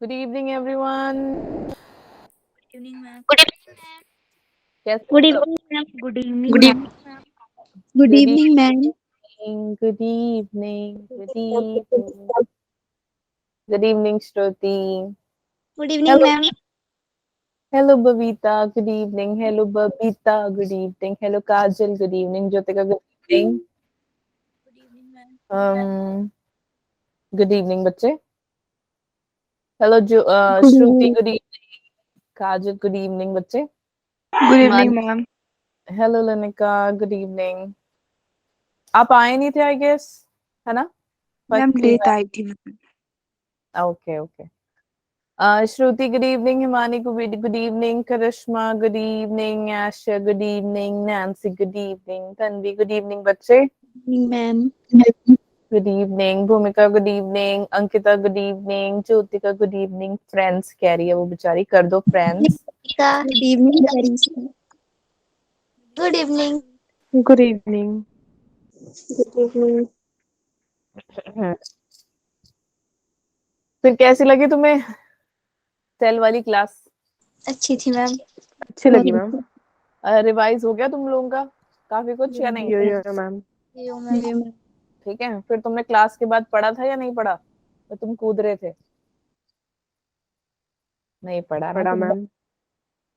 Good evening, everyone. Good evening, ma'am. कैसे Good हो सब? evening, ma'am. Good evening, Good ma'am. evening. Good Good evening, ma'am. evening. Good evening. Good evening. Good evening, Shruti. Good evening, Hello. ma'am. Hello, Babita. Good evening. Hello, Babita. Good evening. Hello, Kajal. Good evening. Jyotika. Good evening. Good evening, ma'am. Good evening, बच्चे. Hello, Good Shruti. evening. Good evening. Kajal. Good evening, बच्चे. Good Man. evening, ma'am. Hello, Lanika. Good evening. आप आए नहीं थे, I guess, है ना? Ma'am first let आई थी ma'am. Okay, okay. Shruti, good evening. Himani, good evening. Karishma, good evening. Asha, good evening. Nancy, good evening. Tanvi, good evening, बच्चे. Evening, ma'am. Good evening. Bhumika, good evening. Ankita, good evening. Jyotika, good evening. Friends कह रही है वो बेचारी, कर दो friends. Good evening, Karishma. Good evening. Good evening. Good evening. फिर कैसी लगी तुम्हें सेल वाली क्लास? अच्छी थी मैम. अच्छी लगी मैम. रिवाइज हो गया तुम लोगों का काफी कुछ या नहीं? Yo ma'am. यो मैम. ठीक है, फिर तुमने क्लास के बाद पढ़ा था या नहीं पढ़ा? तो तुम कूद रहे थे? नहीं पढ़ा ना पढ़ा तुम? मैम.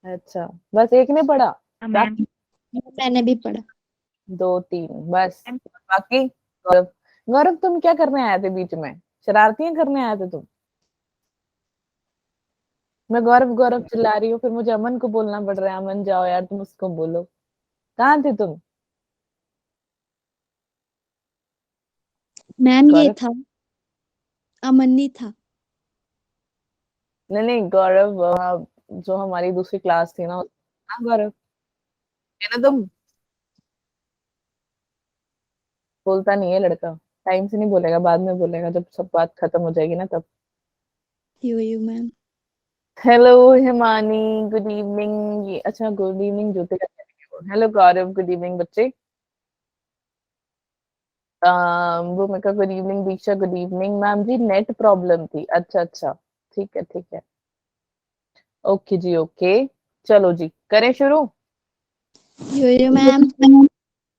अच्छा, बस एक ने पढ़ा? मैम मैंने भी पढ़ा. 2 3 बस, बाकी? गौरव, गौरव तुम क्या करने आए थे बीच में? शरारतियां करने आए थे तुम? मैं गौरव गौरव चिल्ला रही हूँ, फिर मुझे अमन को बोलना पड़ रहा है, अमन जाओ यार तुम उसको बोलो। कहाँ थे तुम? मैम ये गौरव, था अमनी था. नहीं नहीं गौरव, जो हमारी दूसरी क्लास थी ना, हाँ गौरव, है ना तुम? बोलता नहीं है लड़का, टाइम से नहीं बोलेगा, बाद में बोलेगा जब सब बात खत्म हो जाएगी ना तब। Yo ma'am. Hello Himani, good evening. ये अच्छा, good evening Jyotika. Hello Gaurav, good evening बच्चे। Bhumika good evening. Diksha good evening. Ma'am ji net problem थी। अच्छा अच्छा, ठीक है ठीक है। ओके जी ओके, चलो जी करें शुरू। यो मैम.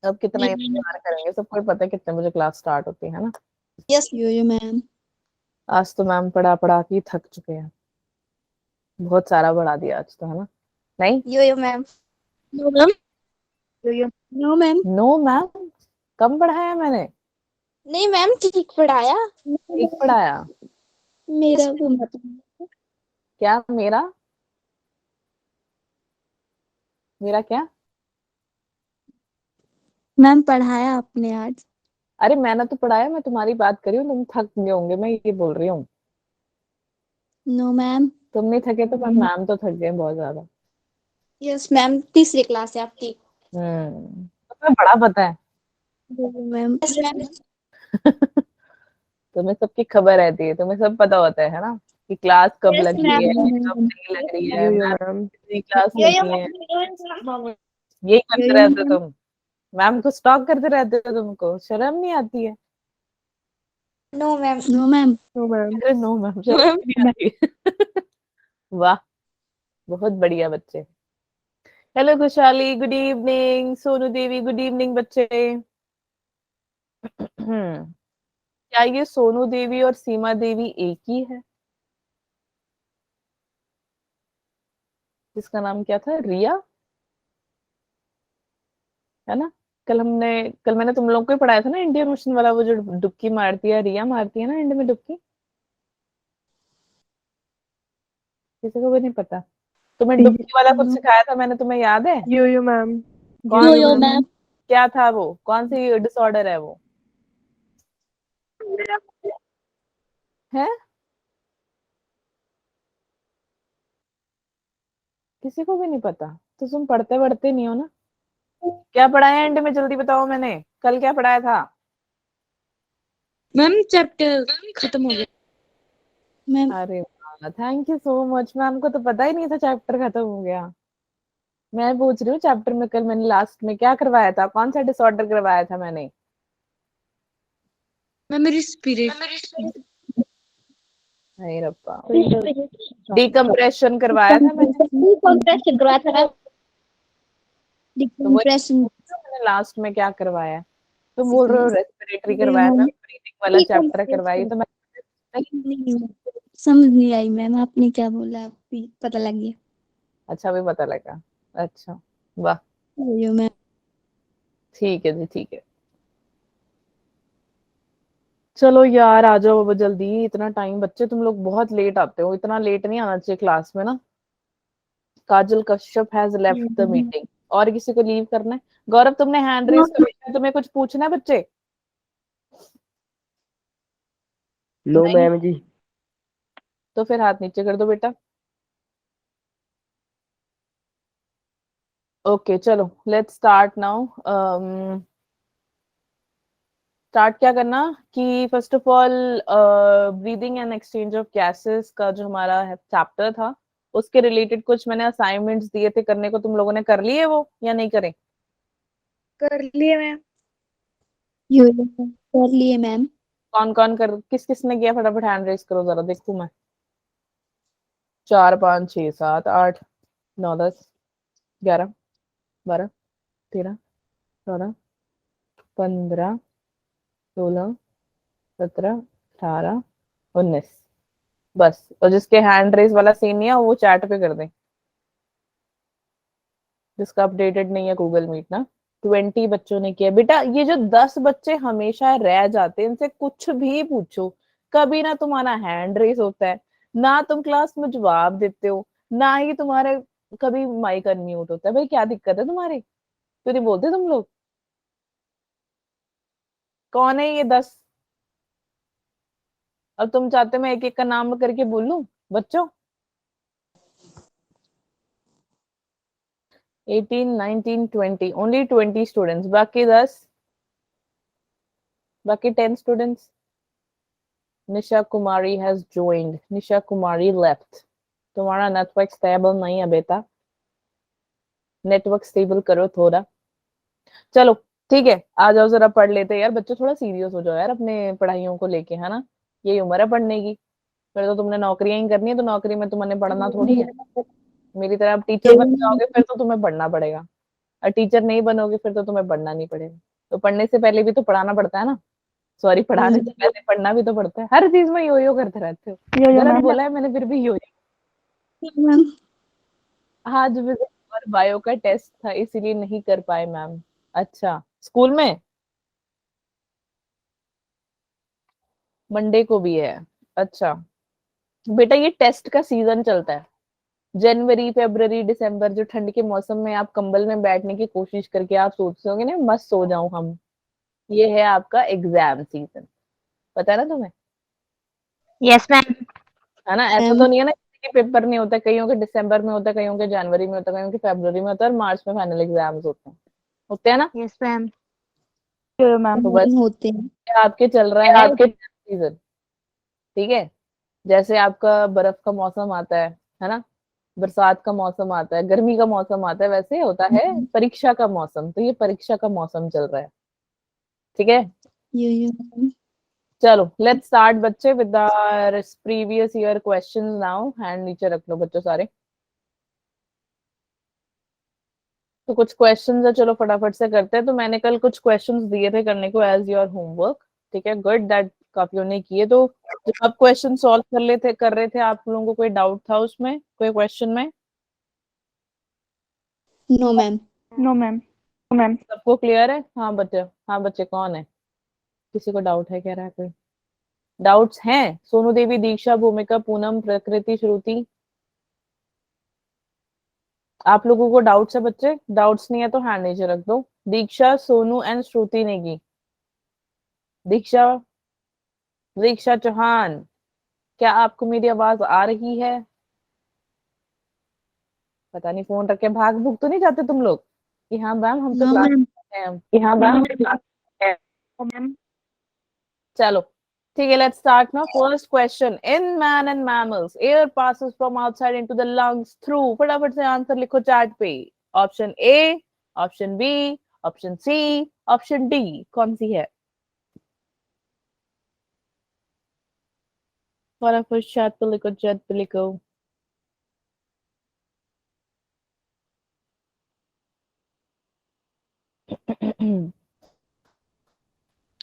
अब कितना इंतजार करेंगे, सबको पता है कितने बजे क्लास स्टार्ट होती है ना। यस यो मैम. आज तो मैम पढ़ा पढ़ा के थक चुके हैं, बहुत सारा पढ़ा दिया आज तो, है ना? नहीं? Yo ma'am. No ma'am. Yo no ma'am. No ma'am, कम पढ़ाया मैंने? नहीं मैम, ठीक पढ़ाया. ठीक पढ़ाया? मेरा को मत. क्या मेरा? मेरा क्या? मैम पढ़ाया आपने आज. अरे मैंने तो पढ़ाया, मैं तुम्हारी बात कर रही हूँ, तुम थक गए होंगे, मैं ये बोल रही हूँ। No ma'am. तुम नहीं थके तो मैम तो थक गए बहुत ज्यादा। Yes ma'am. तीसरी क्लास है आपकी. तुम्हें बड़ा पता है। मैम. Yes ma'am. तुम्हें सबकी खबर रहती है, तुम्हें सब पता होता है ना, कि क्लास कब यस लगी है, कब मैम. नहीं लग रही है, मैम मैम. कितनी क्लास यो लेती है। मैम. यही करते यो रहते हो मैम. तुम, मैम को स्टॉक करते रहते हो, तुमको शर्म नहीं आती है? No ma'am. No ma'am. No ma'am. अरे नो मैम, शर्म नहीं आती है? वाह, बहुत बढ़िया बच्चे। हेलो खुशहाली, गुड इवनिंग। सोनू देवी, गुड इवनिंग बच्चे। क्या ये सोनू देवी और सीमा देवी एक ही है? जिसका नाम क्या था, रिया, है ना? कल मैंने तुम लोग को ही पढ़ाया था ना, इंडियन ओशन वाला, वो जो डुबकी मारती है, रिया मारती है ना एंड में डुबकी। किसी को भी नहीं पता? तुम्हें डुबकी वाला कुछ सिखाया था मैंने, तुम्हें याद है? यो मैम. कौन? यो मैम. क्या था वो, कौन सी डिसऑर्डर है वो? है? किसी को भी नहीं पता? तो तुम पढ़ते पढ़ते नहीं हो ना। क्या पढ़ाया एंड में, जल्दी बताओ, मैंने कल क्या पढ़ाया था? मैम चैप्टर खत्म हो गया. मैम अरे वाह, thank you so much. Ma'am को तो पता ही नहीं था चैप्टर खत्म हो गया। मैं पूछ रही हूँ चैप्टर में कल मैंने लास्ट में क्या करवाया था, कौन सा डिसऑर्डर करवाया था मैंने? मैम मेरी स्पिरिट. नहीं रब्बा, डिकम्प्रेशन करवाया था मैंने, डिकम्प्रेशन करवाया था मैम। तो वही डिकम्प्रेशन मैंने लास्ट में क्या करवाया। तुम बोल रहे हो रेस्पिरेटरी करवाया, मैं ब्रीदिंग वाला चैप्टर करवाई, तो मैं समझ नहीं आई मैम, आपने क्या बोला, आपको पता लग गया। अच्छा भी पता लगा। अच्छा, वाह, यो मैम। ठीक है जी, ठीक है। चलो यार आ जाओ अब जल्दी, इतना टाइम, बच्चे तुम लोग बहुत लेट आते हो, इतना लेट नहीं आना चाहिए क्लास में ना। Kajal Kashyap has left the meeting. और किसी को लीव करना है? गौरव तुमने हैंड रेज कर रखा है, तुम्हें कुछ पूछना है बच्चे? नो नहीं, मैम जी। तो फिर हाथ नीचे कर दो बेटा। ओके चलो लेट्स स्टार्ट नाउ। स्टार्ट क्या करना कि first of all breathing and exchange of gases का जो हमारा चैप्टर था, उसके रिलेटेड कुछ मैंने असाइनमेंट्स दिए थे करने को, तुम लोगों ने कर लिए वो या नहीं करे? कर लिए मैम। यो कर लिए मैम। कौन कौन कर, किस किस ने किया? फटाफट हैंड रेस करो जरा देखूं मैं। 4 5 6 7 8 9 10 11 12 13 14 15 16 17 18 19। बस, और जिसके हैंड रेस वाला सीन नहीं है वो चैट पे कर दें, जिसका अपडेटेड नहीं है गूगल मीट ना। 20 बच्चों ने किया बेटा। ये जो 10 बच्चे हमेशा रह जाते हैं, इनसे कुछ भी पूछो, कभी ना तुम्हारा हैंड रेस होता है, ना तुम क्लास में जवाब देते हो, ना ही तुम्हारे कभी माइक अनम्यूट होता है। भाई क्या दिक्कत है तुम्हारी, क्यों नहीं बोलते तुम लोग? कौन है ये 10? अब तुम चाहते मैं एक एक का नाम करके बोलूं बच्चों? 18 19 20, ओनली 20 स्टूडेंट्स, बाकी 10, बाकी 10 students. Nisha Kumari has joined, Nisha Kumari left. तुम्हारा नेटवर्क स्टेबल नहीं है बेटा, नेटवर्क स्टेबल करो थोड़ा। चलो ठीक है, आ जाओ जरा पढ़ लेते हैं यार, बच्चों थोड़ा सीरियस हो जाओ यार अपने पढ़ाइयों को लेके, है ना? यही उम्र है पढ़ने की, फिर तो तुमने नौकरियां ही करनी है, तो नौकरी में तुमने पढ़ना थोड़ी है। मेरी तरह आप टीचर बन जाओगे फिर तो तुम्हें पढ़ना पड़ेगा, और टीचर नहीं बनोगे फिर तो तुम्हें पढ़ना नहीं पड़ेगा। तो पढ़ने से पहले भी तो पढ़ाना पड़ता है ना, सॉरी पढ़ाने से पहले पढ़ना भी तो पड़ता है। हर चीज में यो यो करते रहते हो। गलत बोला है मैंने, फिर भी यो यो। मैम आज विजिट और बायो का टेस्ट था इसीलिए नहीं कर पाए मैम। अच्छा, स्कूल में मंडे को भी है? अच्छा बेटा, ये टेस्ट का सीजन चलता है, जनवरी फरवरी दिसंबर, जो ठंड के मौसम में आप कंबल में बैठने की कोशिश करके आप सोचते होगे ना मस्त सो जाऊं हम, ये है आपका एग्जाम सीजन। पता है ना तुम्हें? Yes ma'am. है ना? ऐसा तो नहीं है ना किसी के पेपर नहीं होता, कईयों के दिसंबर में होता है, कईयों के जनवरी में होता है, कईयों के फरवरी में होता है, और मार्च में फाइनल एग्जाम्स होते हैं ना? Yes ma'am. तो बस होते हैं। ये आपके चल रहा है आपके सीजन, ठीक है? जैसे आपका बर्फ का मौसम आता है ना? बरसात का मौसम आता है, गर्मी का मौसम आता है, वैसे होता है परीक्षा का मौसम। तो ये परीक्षा का मौसम चल रहा है, ठीक है? यो चलो लेट्स स्टार्ट बच्चे with the previous year questions now. Hand नीचे रख लो बच्चों सारे। तो कुछ क्वेश्चंस है, चलो फटाफट से करते हैं। तो मैंने कल कुछ क्वेश्चंस दिए थे करने को एज योर होमवर्क, ठीक है? गुड दैट काफियों ने किए। तो जब आप क्वेश्चन सॉल्व कर रहे थे, आप लोगों को कोई डाउट था उसमें, कोई क्वेश्चन में? No ma'am. No ma'am. Ma'am. सबको क्लियर है? हाँ बच्चे, हाँ बच्चे कौन है, किसी को डाउट है, कह रहा है कोई? डाउट्स हैं? सोनू देवी, दीक्षा, भूमिका, पूनम, प्रकृति, श्रुति, आप लोगों को डाउट्स है बच्चे? डाउट्स नहीं है तो हैंड नीचे रख दो। दीक्षा, सोनू एंड श्रुति ने की। दीक्षा, दीक्षा चौहान, क्या आपको मेरी आवाज आ रही है? पता नहीं फोन रख के भाग भूग तो नहीं जाते तुम लोग कि हाँ मैम हम तो नो क्लास मैम। में हैं हम, कि हाँ मैम हम तो क्लास में हैं। मैम। चलो ठीक है, let's start now. First question, in man and mammals air passes from outside into the lungs through, फटाफट से आंसर लिखो चैट पे। Option A, option B, option C, option D, कौन सी है? फटाफट चैट पे लिखो, चैट पे लिखो।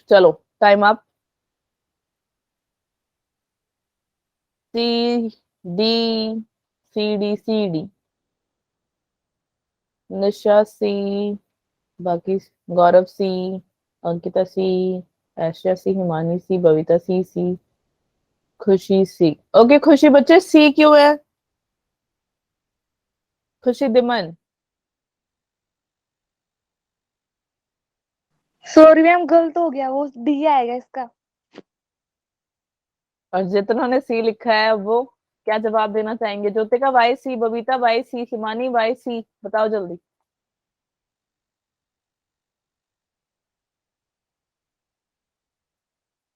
चलो time up. C D, C D, C D. Nisha C, बाकी गौरव सी, अंकिता सी, ऐश्वर्या सी, हिमानी सी, बबीता सी, सी, खुशी सी। ओके खुशी बच्चे सी क्यों है? खुशी दिमन। सॉरी मैम, गलत हो गया, वो डी आएगा इसका। और जितनों ने सी लिखा है वो क्या जवाब देना चाहेंगे? Jyotika why C, Babita why C, Himani why C, बताओ जल्दी।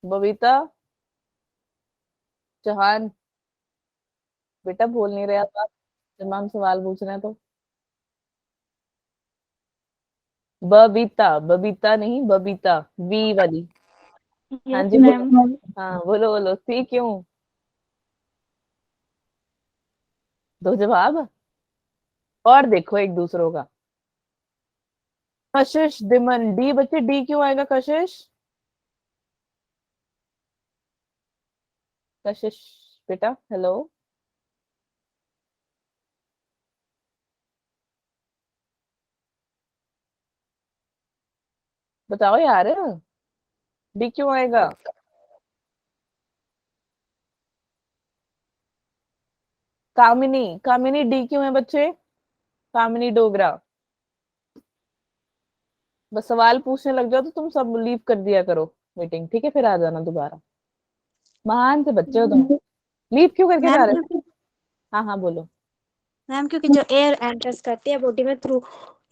बबीता, चौहान, बेटा बोल नहीं रहा था जब हम सवाल पूछ रहे हैं तो। बबीता, बबीता नहीं बबीता, बी वाली। हाँ यस जी मैम। बोलो। हाँ बोलो बोलो, सी क्यों? दो जवाब और देखो एक दूसरों का। कशिश दिमन डी। बच्चे डी क्यों आएगा कशिश? कशिश बेटा हेलो। बताओ यार, डी क्यों आएगा? कामिनी, कामिनी डी क्यों है बच्चे? कामिनी डोगरा। बस सवाल पूछने लग जाओ तो तुम सब लीव कर दिया करो मीटिंग, ठीक है? फिर आ जाना दोबारा। महान से बच्चे हो तुम, लीव क्यों करके जा मैम रहे हो? हाँ हाँ बोलो। मैम क्योंकि जो एयर एंटर्स करती है बॉडी में थ्रू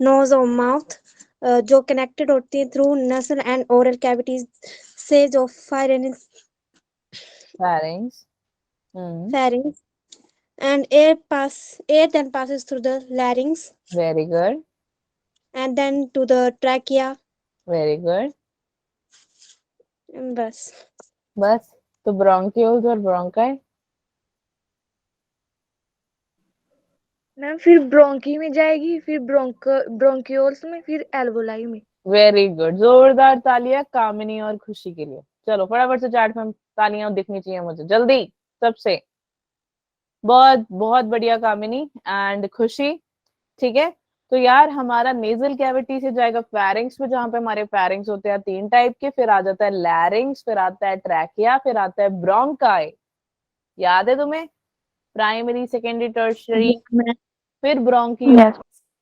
नोज और माउथ, जो कनेक्टेड होती है थ्रू नसल एंड ओरल कैविटीज से, जो pharynx. pharynx, and air then passes through the larynx very good, and then to the trachea. Very good. बस। बस, तो ब्रोंकियोल्स और ब्रोंकाई। मैम फिर ब्रोंकी में जाएगी, फिर ब्रोंकियोल्स में, फिर एल्वोलाई में। वेरी गुड, जोरदार तालियां कामिनी और खुशी के लिए। चलो फटाफट से चैट में तालियां दिखनी चाहिए मुझे जल्दी सबसे। बहुत बहुत बढ़िया कामिनी एंड खुशी। ठीक है, तो यार हमारा नेजल कैविटी से जाएगा फेरिंग्स में, जहां पे हमारे फेरिंग्स होते हैं तीन टाइप के, फिर आ जाता है लैरिंग्स, फिर आता है ट्रैकिया, फिर आता है ब्रोंकाई। याद है तुम्हें? प्राइमरी, सेकेंडरी, टर्शियरी, फिर ब्रोंकियोल,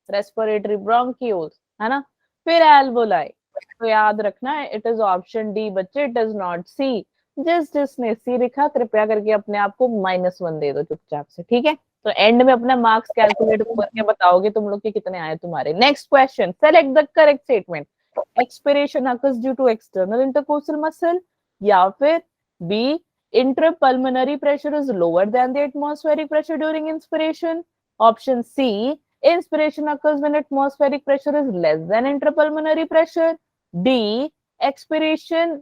रेस्पिरेटरी ब्रोंकियोल्स, है ना? फिर एल्वोलाई। तो याद रखना इट इज ऑप्शन डी बच्चे, इट इज नॉट सी। जिसने सी लिखा कृपया करके अपने आप को -1 दे दो चुपचाप से, ठीक है? तो एंड में अपना मार्क्स कैलकुलेट करके बताओगे तुम लोग के कितने आए तुम्हारे। Next question, select the correct statement. Expiration occurs due to external intercostal muscle, या फिर B intrapulmonary pressure is lower than the atmospheric pressure during inspiration, option C inspiration occurs when atmospheric pressure is less than intrapulmonary pressure, D expiration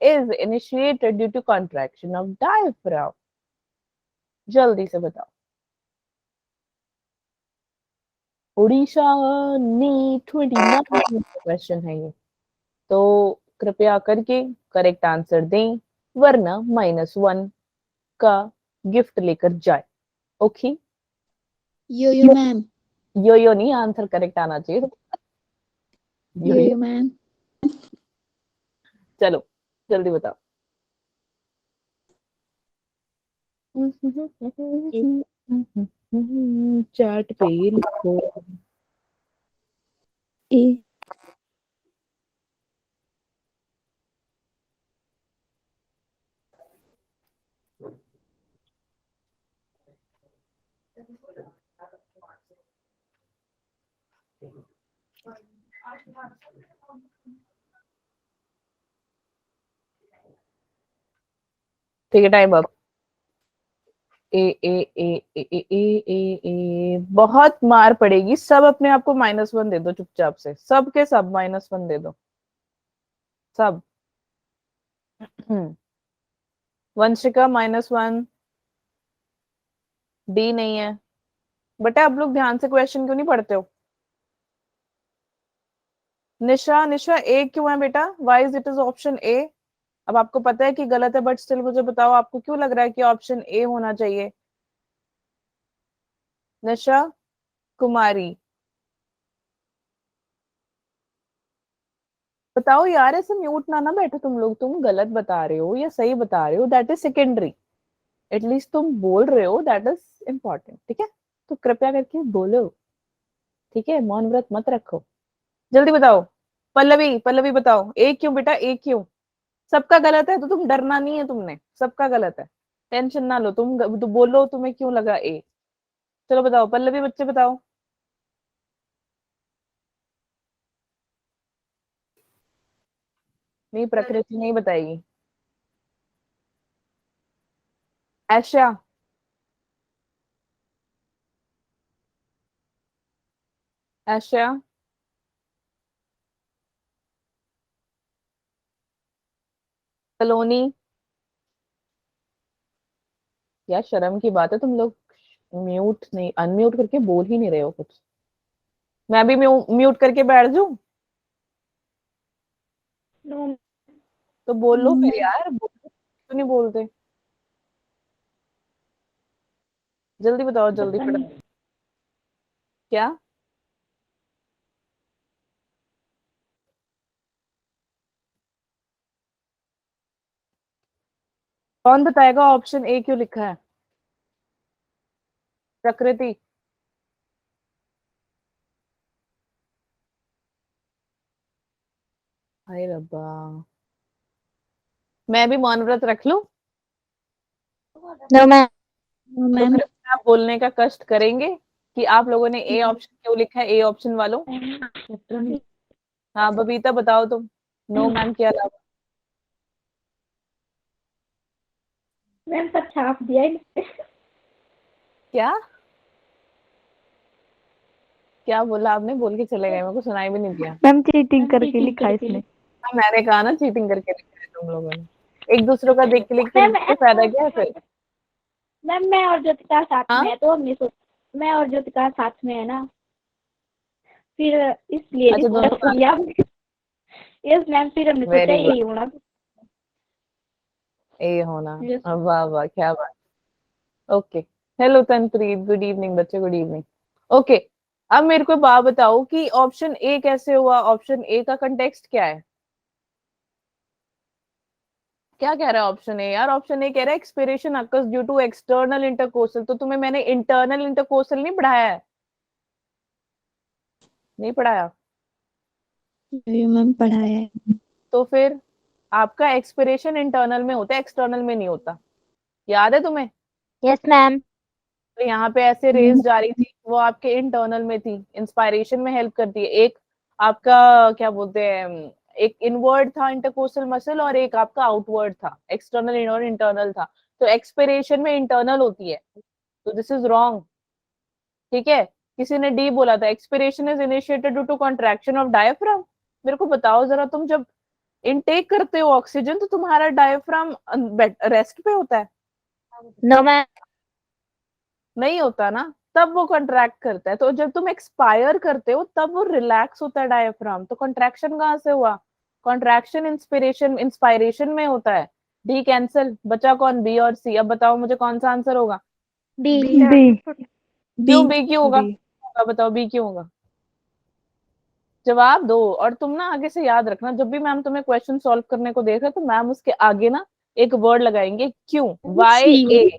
is initiated due to contraction of diaphragm। जल्दी से बताओ। Orissa NEET 29 question है ये, तो कृपया करके correct answer दें, वरना -1 का गिफ्ट लेकर जाए। ओके, यो मैम। यो नहीं, आंसर करेक्ट आना चाहिए। यो मैम। चलो जल्दी बताओ। चार्ट पे लिखो। ए। ठीक है, टाइम अप। ए ए ए ए ए ए ए ए बहुत मार पड़ेगी, सब अपने आप को -1 दे दो चुपचाप से, सब के सब -1 दे दो सब। वंशिका -1, डी नहीं है। बेटा आप लोग ध्यान से क्वेश्चन क्यों नहीं पढ़ते हो? निशा, निशा ए क्यों है बेटा? Why is it is option A? अब आपको पता है कि गलत है, बट स्टिल मुझे बताओ आपको क्यों लग रहा है कि ऑप्शन ए होना चाहिए? निशा कुमारी, बताओ यार, ऐसे म्यूट ना बैठो तुम लोग। तुम गलत बता रहे हो या सही बता रहे हो, दैट इज सेकेंडरी। एटलीस्ट तुम बोल रहे हो, दैट इज इम्पोर्टेंट। ठीक है, तो कृपया करके बोलो। ठीक है, मौन व्रत मत रखो। जल्दी बताओ। पल्लवी, पल्लवी बताओ ए क्यों बेटा? ए क्यों? सबका गलत है तो तुम डरना नहीं है, तुमने सबका गलत है, टेंशन ना लो। तो बोलो तुम्हें क्यों लगा ए। चलो बताओ पल्लवी, बच्चे बताओ। नहीं, प्रकृति नहीं बताएगी। ऐशा, ऐशा, सलोनी। यार शर्म की बात है, तुम लोग म्यूट नहीं, अनम्यूट करके बोल ही नहीं रहे हो कुछ। मैं भी म्यूट करके बैठ जाऊं? नो तो बोल लो फिर यार, क्यों नहीं बोलते? जल्दी बताओ, जल्दी फटाफट। क्या? कौन बताएगा ऑप्शन ए क्यों लिखा है? प्रकृति। हाय रब्बा, मैं भी मौन व्रत रख लूं? मैम, तो कृपया आप बोलने का कष्ट करेंगे कि आप लोगों ने ए ऑप्शन क्यों लिखा है, ए ऑप्शन वालों। हाँ बबीता बताओ तुम, नो मैम के अलावा। मैम सब छाप दिया है। क्या? क्या बोला आपने? बोल के चले गए, मेरे को सुनाई भी नहीं दिया। मैम चीटिंग करके लिखा है इसने। हाँ, मैंने कहा ना चीटिंग करके लिखा है तुम लोगों ने। एक दूसरों का देख के लिख के मैम, फायदा क्या है फिर? मैम मैं और ज्योतिका साथ हाँ? में है तो हमने मैं और ज्योतिका साथ में है ना, फिर इसलिए अच्छा, दोनों डिस्कस किया। यस मैम, फिर हमने सोचा वेरी गुड, यही होना। ए होना। Yes. वाह वाह, क्या बात। ओके, हेलो तनप्रीत, गुड इवनिंग बच्चे, गुड इवनिंग। ओके, अब मेरे को बात बताओ कि ऑप्शन ए कैसे हुआ? ऑप्शन ए का कंटेक्स्ट क्या है? क्या कह रहा है ऑप्शन ए? यार ऑप्शन ए कह रहा है expiration occurs due to external intercostal. तो तुम्हें मैंने इंटरनल इंटरकोर्सल नहीं पढ़ाया है? नहीं पढ़ाया? मैम पढ़ाया है। तो फिर आपका एक्सपिरेशन इंटरनल में होता है, एक्सटर्नल में नहीं होता। याद है तुम्हें? Yes ma'am. तो यहाँ पे ऐसे रेस जा रही थी, वो आपके इंटरनल में थी, इंस्पायरेशन में हेल्प करती है। एक आपका क्या बोलते हैं, एक इनवर्ड था इंटरकोस्टल मसल, और एक आपका आउटवर्ड था, एक्सटर्नल और इंटरनल था। तो एक्सपिरेशन में इंटरनल होती है, तो दिस इज रॉन्ग। ठीक है, किसी ने डी बोला था, expiration is initiated due to contraction of diaphragm. मेरे को बताओ जरा, तुम जब इनटेक करते हो ऑक्सीजन तो तुम्हारा डायफ्राम रेस्ट पे होता है? No ma'am. नहीं होता ना, तब वो कॉन्ट्रैक्ट करता है। तो जब तुम एक्सपायर करते हो तब वो रिलैक्स होता है डायफ्राम। तो कॉन्ट्रैक्शन कहाँ से हुआ? कॉन्ट्रैक्शन इंस्पिरेशन इंस्पायरेशन में होता है। डी कैंसिल, बचा कौन? बी और सी। अब बताओ मुझे कौन सा आंसर होगा? बी। क्यों बी क्यों होगा? बताओ बी क्यों होगा? जवाब दो। और तुम ना आगे से याद रखना, जब भी मैम तुम्हें क्वेश्चन सॉल्व करने को देख रहे तो मैम उसके आगे ना एक वर्ड लगाएंगे, क्यों, वाई ए।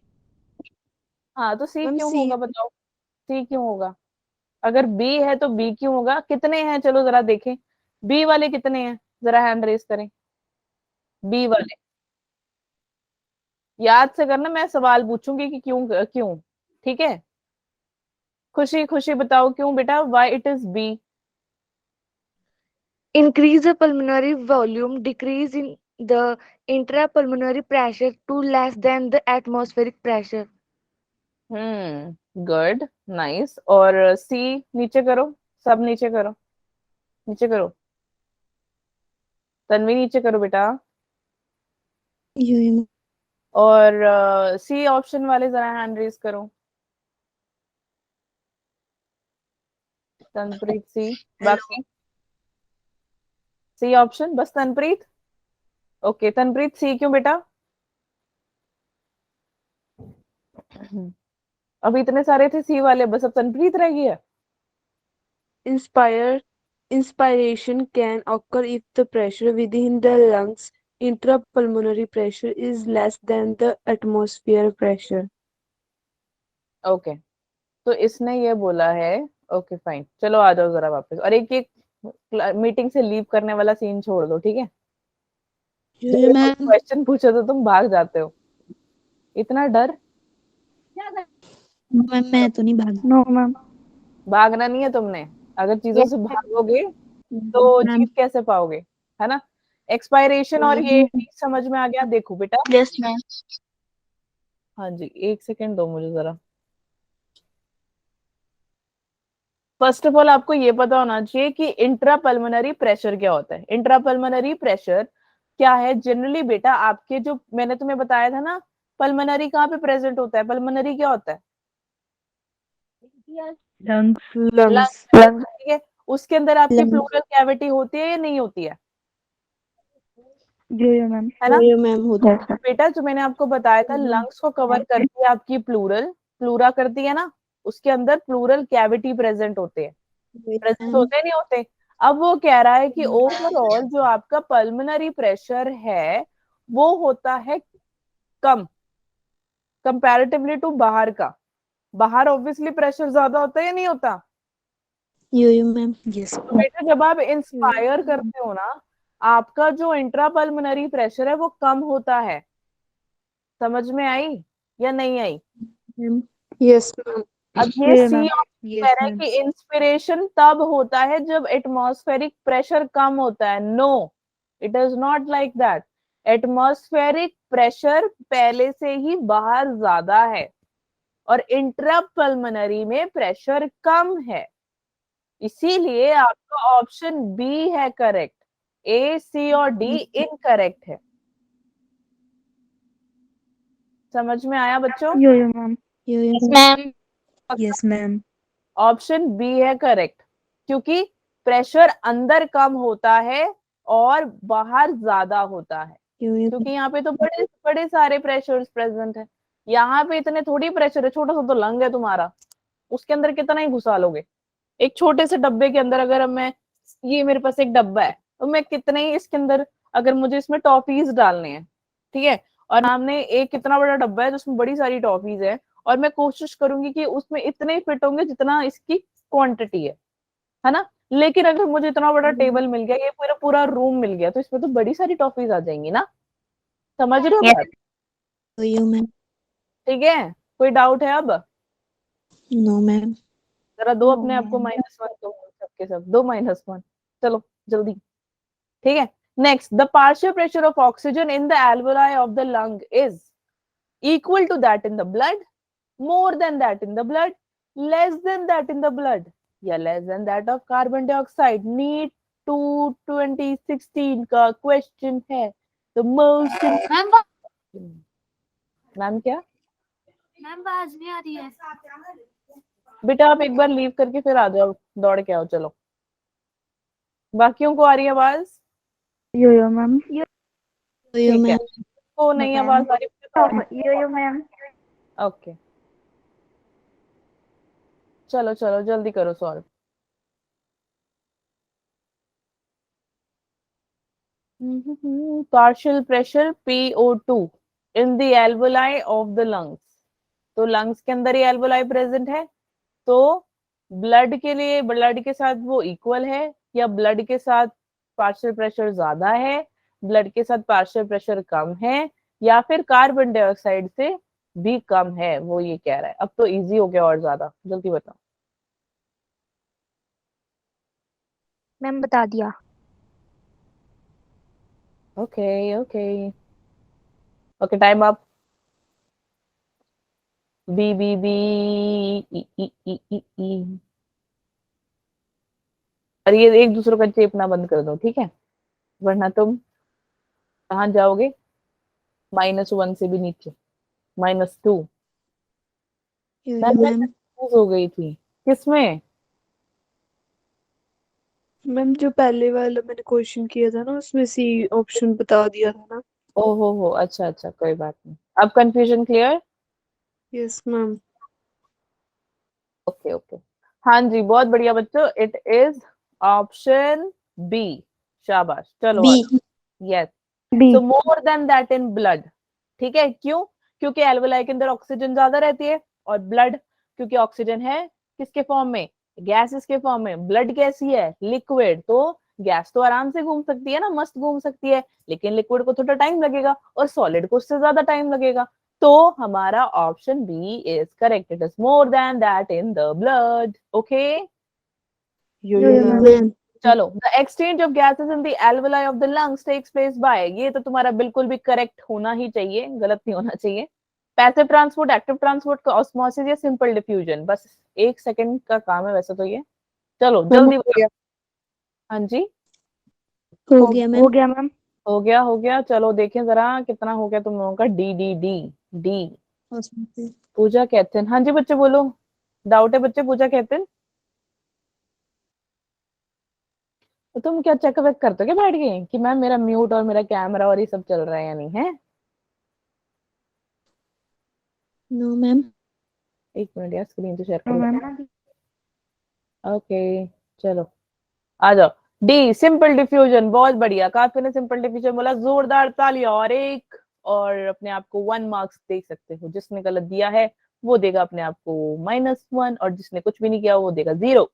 हाँ, तो सी मैम क्यों सी। होगा बताओ? सी क्यों होगा? अगर बी है तो बी क्यों होगा? कितने हैं, चलो जरा देखें, बी वाले कितने हैं, जरा हैंड रेस करें। बी वाले याद से करना, मैं सवाल पूछूंगी कि क्यों क्यों। ठीक है, खुशी, खुशी बताओ क्यों बेटा, why it is B? Increase the pulmonary volume, decrease in the intrapulmonary pressure to less than the atmospheric pressure. Good, nice. और सी नीचे करो, सब नीचे करो, नीचे करो, तन्वी नीचे करो बेटा। और सी ऑप्शन वाले जरा हैंड रेज करो। तनप्रीत सी, बाकी सी ऑप्शन, बस तनप्रीत। ओके तनप्रीत सी क्यों बेटा? अभी इतने सारे थे सी वाले, बस अब तनप्रीत रह गई है। Inspiration can occur if the pressure within the lungs, intrapulmonary pressure, is less than the atmosphere pressure. Okay तो इसने ये बोला है। ओके फाइन, चलो आ जाओ जरा वापस, और एक एक मीटिंग से लीव करने वाला सीन छोड़ दो, ठीक है? मैम क्वेश्चन पूछो तो तुम भाग जाते हो, इतना डर। मैं तो नहीं भाग। No, ma'am. भागना नहीं है तुमने, अगर चीजों Yes, से भागोगे तो मैम। जीत कैसे पाओगे, है ना? एक्सपायरेशन और ये समझ में आ गया? देखो बेटा, यस मैम। हाँ जी एक सेकेंड दो मुझे जरा। फर्स्ट ऑफ ऑल आपको ये पता होना चाहिए कि इंट्रापल्मोनरी प्रेशर क्या होता है। इंट्रापल्मोनरी प्रेशर क्या है? जनरली बेटा आपके जो मैंने तुम्हें बताया था ना, पल्मोनरी कहाँ पे प्रेजेंट होता है? पल्मोनरी क्या होता है? Lungs. ठीक है, उसके अंदर आपकी Lungs. प्लूरल कैविटी होती है या नहीं होती है? Yeah, ma'am. है ना? मैम होता है। बेटा जो मैंने आपको बताया था, लंग्स को कवर करती है आपकी प्लूरल, प्लूरा करती है ना, उसके अंदर प्लूरल कैविटी प्रेजेंट होते हैं। प्रेजेंट होते नहीं होते? अब वो कह रहा है कि ओवरऑल जो आपका पल्मोनरी प्रेशर है वो होता है कम कंपैरेटिवली टू बाहर का। बाहर ऑब्वियसली प्रेशर ज्यादा होता है या नहीं होता? यो मैम। यस तो बेटा जब आप इंस्पायर करते हो ना, आपका जो इंट्रापल्मोनरी प्रेशर है वो कम होता है। समझ में आई या नहीं आई? मैम। Yes, ma'am. अब ये Yeah, सी ma'am. कह रहा है कि इंस्पिरेशन तब होता है जब एटमॉस्फेरिक प्रेशर कम होता है। No, it is not like that. Atmospheric pressure पहले से ही बाहर ज्यादा है और इंट्रापल्मोनरी में प्रेशर कम है, इसीलिए आपका ऑप्शन बी है करेक्ट। ए, सी और डी इनकरेक्ट है। समझ में आया बच्चों? Yeah, ma'am. Yes ma'am. Yes ma'am. Option B है करेक्ट, क्योंकि प्रेशर अंदर कम होता है और बाहर ज्यादा होता है, क्योंकि यहाँ पे तो बड़े बड़े सारे प्रेशर्स प्रेजेंट है। यहाँ पे इतने थोड़ी प्रेशर है, छोटा सा तो लंग है तुम्हारा, उसके अंदर कितना ही घुसा लोगे। एक छोटे से डब्बे के अंदर अगर मैं, ये मेरे पास एक डब्बा है, तो मैं कितने ही इसके अंदर, अगर मुझे इसमें टॉफीज डालने हैं, ठीक है, और सामने एक कितना बड़ा डब्बा है जिसमें बड़ी सारी टॉफीज है, और मैं कोशिश करूंगी कि उसमें इतने ही फिट होंगे जितना इसकी क्वांटिटी है ना? लेकिन अगर मुझे इतना बड़ा टेबल मिल गया, ये पूरा पूरा रूम मिल गया, तो इसमें तो बड़ी सारी टॉफीज आ जाएंगी ना। समझ रहे हो बात? Yo ma'am. ठीक है, कोई डाउट है अब? No ma'am. जरा दो अपने आप को -1 दो, सबके सब दो -1, चलो जल्दी। ठीक है, next, the partial pressure of oxygen in the alveoli of the lung is equal to that in the blood, more than that in the blood, less than that in the blood, या less than that of carbon dioxide। NEET 2016 का question है। the most ma'am क्या? Ma'am आवाज नहीं आ रही है। बेटा आप एक बार लीव करके फिर आ जाओ, दौड़ के आओ, चलो। बाकियों को आ रही है आवाज? Yeah, ma'am. यो ठीक है, मैम। को नहीं आवाज आ रही? Yeah, ma'am. ओके चलो चलो जल्दी करो solve. partial pressure PO2 in the alveoli of the lungs। तो लंग्स के अंदर ही एल्वोलाई प्रेजेंट है, तो ब्लड के लिए, ब्लड के साथ वो इक्वल है, या ब्लड के साथ पार्शियल प्रेशर ज्यादा है, ब्लड के साथ पार्शियल प्रेशर कम है, या फिर कार्बन डाइऑक्साइड से भी कम है, वो ये कह रहा है। अब तो इजी हो गया और ज्यादा, जल्दी बताओ। मैम बता दिया। Okay okay okay, time up. B B B E E E E E. और ये एक दूसरे का चेपना बंद कर दो, ठीक है, वरना तुम कहाँ जाओगे? -1 से भी नीचे, -2। यो मैं मैम कंफ्यूज हो गई थी किसमें। मैम जो पहले वाला मैंने क्वेश्चन किया था ना उसमें सी ऑप्शन बता दिया था ना। ओहो हो, अच्छा अच्छा, कोई बात नहीं। अब confusion clear. Yes ma'am. Okay okay, हाँ जी, बहुत बढ़िया बच्चों, इट इज ऑप्शन बी। शाबाश, चलो B yes. B. So more than that in blood. ठीक है, क्यों? क्योंकि एल्वेलाई के अंदर ऑक्सीजन ज्यादा रहती है, और ब्लड क्योंकि ऑक्सीजन है किसके फॉर्म में, गैसेस के फॉर्म में। ब्लड कैसी है, लिक्विड, तो गैस तो आराम से घूम सकती है ना, मस्त घूम सकती है, लेकिन लिक्विड को थोड़ा टाइम लगेगा और सॉलिड को उससे ज्यादा टाइम लगेगा। तो हमारा option B is correct, it is more than that in the blood. Okay, yo yo ma'am. Ma'am चलो, the exchange of gases in the alveoli of the lungs takes place by, ये तो तुम्हारा बिल्कुल भी correct होना ही चाहिए, गलत नहीं होना चाहिए। Passive transport, active transport, osmosis या सिंपल डिफ्यूजन। बस 1 सेकंड का काम है वैसे तो ये। चलो मैम जल्दी हो बताओ। गया। हाँ जी, हो गया हो मैम गया मैम। हो गया हो गया। चलो देखें जरा कितना हो गया तुम लोगों का। D D D D. Osmosis Pooja कहते हैं, हाँ जी बच्चे बोलो, डाउट है बच्चे, पूजा कहते हैं। तो तुम क्या चेक वेक करते हो क्या बैठ के कि मैम मेरा म्यूट और मेरा कैमरा और ये सब चल रहा है या नहीं है? नो मैम 1 मिनट यार, स्क्रीन तो शेयर No, करो। मैम। ओके, चलो आ जाओ। डी, सिंपल डिफ्यूजन, बहुत बढ़िया, काफी ने सिंपल डिफ्यूजन बोला, जोरदार तालियां। और अपने आप को 1 मार्क्स दे सकते हो। जिसने गलत दिया है वो देगा अपने आप को -1, और जिसने कुछ भी नहीं किया वो देगा 0।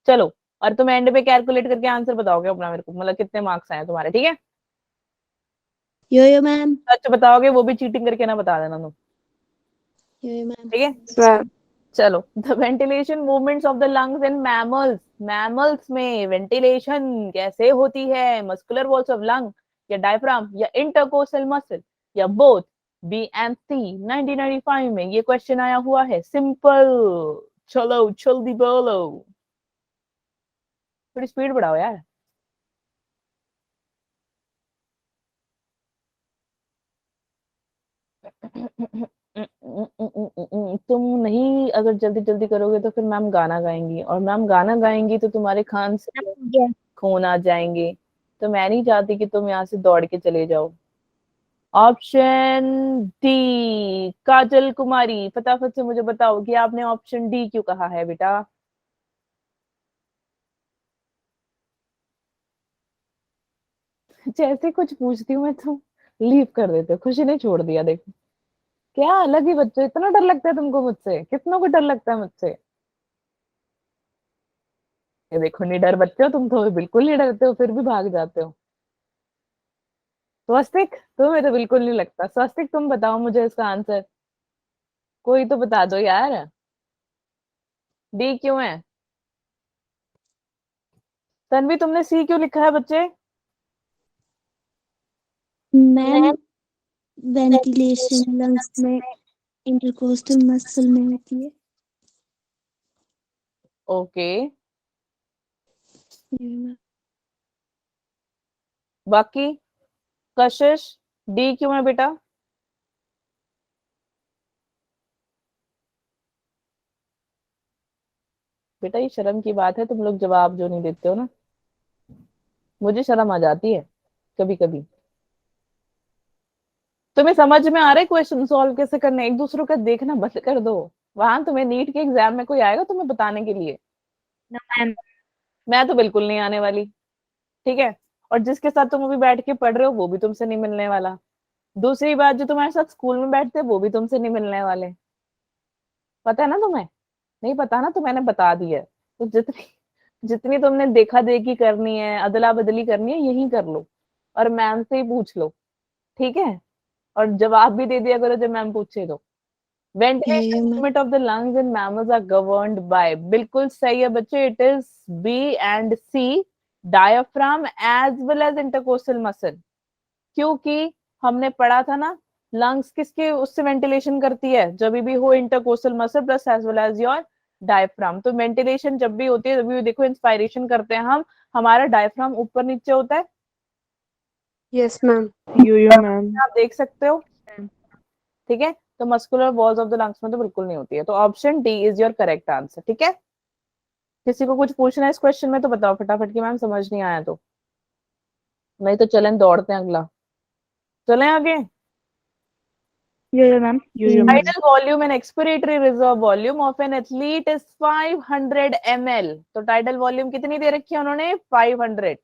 चलो, और तुम एंड पे कैलकुलेट करके आंसर बताओगे अपना मेरे को, मतलब कितने मार्क्स आए तुम्हारे, ठीक है? यो मैम सच बताओगे, वो भी चीटिंग करके ना बता देना तुम, यो मैम ठीक है? मैम चलो, the ventilation movements of the lungs in mammals. Mammals में वेंटिलेशन कैसे होती है? मस्कुलर वॉल्स ऑफ लंग, या डायफ्राम, या इंटरकोस्टल मसल, या बोथ? बी एंड सी। 1995 में ये क्वेश्चन आया हुआ है, सिंपल। चलो जल्दी बोलो, थोड़ी स्पीड बढ़ाओ यार। तुम नहीं, अगर जल्दी जल्दी करोगे तो फिर मैम गाना गाएंगी, और मैम गाना गाएंगी तो तुम्हारे कान से खून आ जाएंगे। तो मैं नहीं चाहती कि तुम यहाँ से दौड़ के चले जाओ। ऑप्शन डी, काजल कुमारी, फटाफट से मुझे बताओ कि आपने ऑप्शन डी क्यों कहा है बेटा? जैसे कुछ पूछती हूँ मैं तो लीव कर देते हो, खुशी ने छोड़ दिया। देखो क्या अलग ही बच्चे, इतना डर लगता है तुमको मुझसे? कितनों को डर लगता है मुझसे? ये देखो, निडर बच्चे हो तुम तो, बिल्कुल नहीं डरते हो, फिर भी भाग जाते हो। स्वस्तिक, तुम्हें तो बिल्कुल नहीं लगता। स्वस्तिक, तुम बताओ मुझे इसका आंसर, कोई तो बता दो यार, डी क्यों है? तन्वी, तुमने सी क्यों लिखा है बच्चे? मैम वेंटिलेशन लंग्स में इंटरकोस्टल मसल में होती है। ओके, यो मैम बाकी कशिश, डी क्यों है बेटा? बेटा ये शर्म की बात है, तुम लोग जवाब जो नहीं देते हो ना, मुझे शर्म आ जाती है कभी कभी। तुम्हें समझ में आ रहा है क्वेश्चन सॉल्व कैसे करने? एक दूसरों का देखना बंद कर दो। वहां तुम्हें नीट के एग्जाम में कोई आएगा तुम्हें बताने के लिए? No, ma'am. मैं तो बिल्कुल नहीं आने वाली, ठीक है? और जिसके साथ तुम अभी बैठ के पढ़ रहे हो वो भी तुमसे नहीं मिलने वाला। दूसरी बात, जो तुम्हारे साथ स्कूल में बैठते हैं वो भी तुमसे नहीं मिलने वाले। पता है ना तुम्हें? नहीं पता ना, तो मैंने बता दिया है। तो जितनी जितनी तुमने देखा देखी करनी है, अदला बदली करनी है, यही कर लो, और मैम से ही पूछ लो, ठीक है? और जवाब भी दे दिया करो जब मैम पूछे तो। Yo ventilation ma'am movement of the lungs in mammals are governed by, बिल्कुल सही है बच्चे, it is B and C, diaphragm as well as intercostal muscle. क्योंकि हमने पढ़ा था ना, लंग्स किसके उससे वेंटिलेशन करती है? जब भी हो intercostal muscle plus as well as your diaphragm. तो वेंटिलेशन जब भी होती है, जब भी देखो इंस्पायरेशन करते हैं हम, हमारा डायफ्राम ऊपर नीचे होता है, यस मैम। यो मैम। आप देख सकते हो। ठीक है, तो muscular walls of the lungs में तो बिल्कुल नहीं होती है, तो option D is your correct answer. ठीक है, किसी को कुछ पूछना है इस क्वेश्चन में तो बताओ फटाफट कि मैम समझ नहीं आया तो, नहीं तो चलें दौड़ते हैं अगला, चलें आगे। Ma'am Tidal volume and expiratory reserve volume of an athlete is 500 ml, तो tidal volume कितनी दे रखी है उन्होंने 500,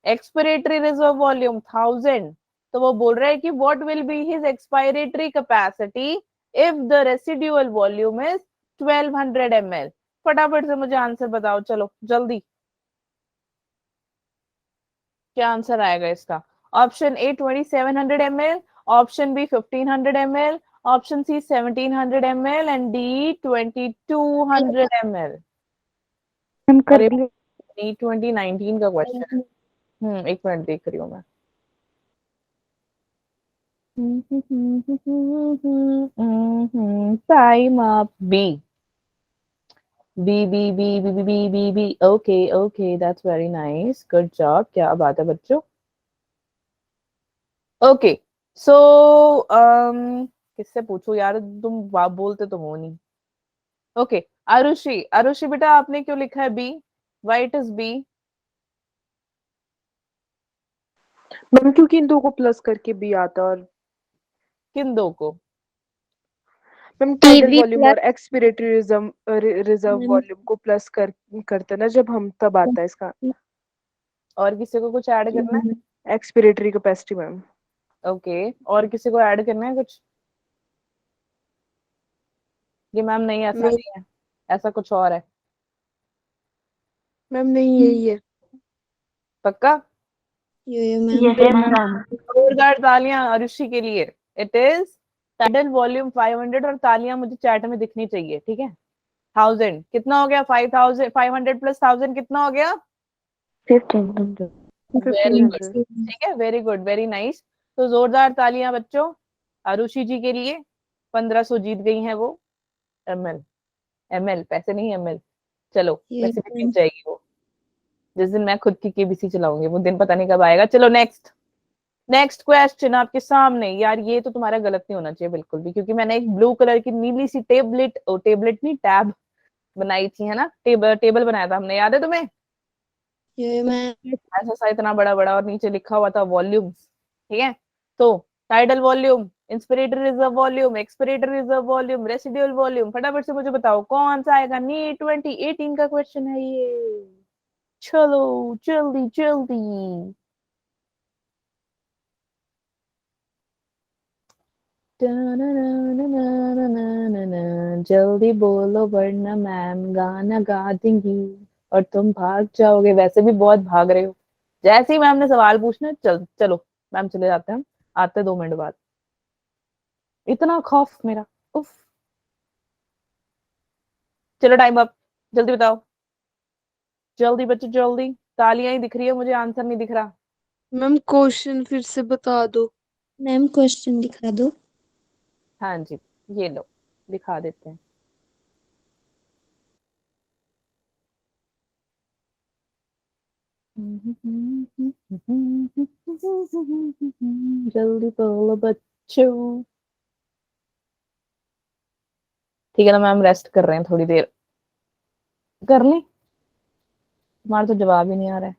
expiratory reserve volume 1000, तो वो बोल रहा है कि what will be his expiratory capacity if the residual volume is 1200 ml। फटाफट से मुझे आंसर बताओ, चलो जल्दी, क्या आंसर आएगा इसका? Option A 2700 ml, option B 1500 ml, option C 1700 ml and D 2200 ml। अरे 2019 का क्वेश्चन है। एक मिनट देख रही हूँ मैं। Time up. B B B B B B B B B okay okay, that's very nice, good job, क्या बात है बच्चों। ओके सो किससे पूछूं यार, तुम बोलते तो हो नहीं। ओके आरुषि, आरुषि बेटा आपने क्यों लिखा है B? Why it is B? Ma'am क्योंकि इन दो को प्लस करके बी आता है, और किन दो को? मैम टाइडल TB वॉल्यूम और एक्सपिरेटरी रिजर्व मैम, वॉल्यूम को प्लस करते ना जब हम, तब आता है इसका और किसी को कुछ ऐड करना है? Expiratory capacity ma'am. ओके और किसी को ऐड करना है कुछ? ये मैम नहीं, ऐसा नहीं नहीं है, ऐसा कुछ और है। मैम, नहीं यही है। पक्का? यो मैम, जोरदार तालियां आरुषि के लिए। इट इज टाइडल वॉल्यूम 500, और तालियां मुझे चैट में दिखनी चाहिए, ठीक है। 1000 कितना हो गया? 5000, 500 प्लस 1000 कितना हो गया? 1500। Very good, 1500। ठीक है, वेरी गुड, वेरी नाइस। तो जोरदार तालियां बच्चों आरुषि जी के लिए। 1500 जीत गई हैं वो। एमएल, एमएल पैसे नहीं, एमएल। चलो पैसे भी जीत जाएगी वो। जिस दिन मैं खुद की केबीसी चलाऊंगी वो दिन पता नहीं कब आएगा। चलो नेक्स्ट, नेक्स्ट क्वेश्चन आपके सामने। यार ये तो तुम्हारा गलत नहीं होना चाहिए बिल्कुल भी, क्योंकि मैंने एक ब्लू कलर की नीली सी टेबलेट, टेबलेट नहीं टैब बनाई थी, है ना, टेबल बनाया था हमने, याद है तुम्हें? यो मैम, ऐसा सा इतना बड़ा बड़ा, और नीचे लिखा हुआ था वॉल्यूम्स, ठीक है। तो tidal volume, inspiratory reserve volume, expiratory reserve volume, residual volume, फटाफट से मुझे बताओ कौन सा आएगा। नीट 2018 का क्वेश्चन है ये, चलो जल्दी जल्दी। जल्दी बोलो वरना मैम गाना गा देंगी और तुम भाग जाओगे। वैसे भी बहुत भाग रहे हो। जैसे ही मैम ने सवाल पूछना चलो मैम चले जाते हैं हम, आते 2 मिनट बाद। इतना खौफ मेरा, उफ। चलो टाइम अप, जल्दी बताओ, जल्दी बच्चों जल्दी। तालियां ही दिख रही है मुझे, आंसर नहीं दिख रहा। मैम क्वेश्चन फिर से बता दो। मैम क्वेश्चन दिखा दो। हाँ जी, ये लो दिखा देते हैं। जल्दी बोलो बच्चों। ठीक है ना मैम, रेस्ट कर रहे हैं थोड़ी देर। कर ली? तुम्हारा तो जवाब ही नहीं आ रहा है।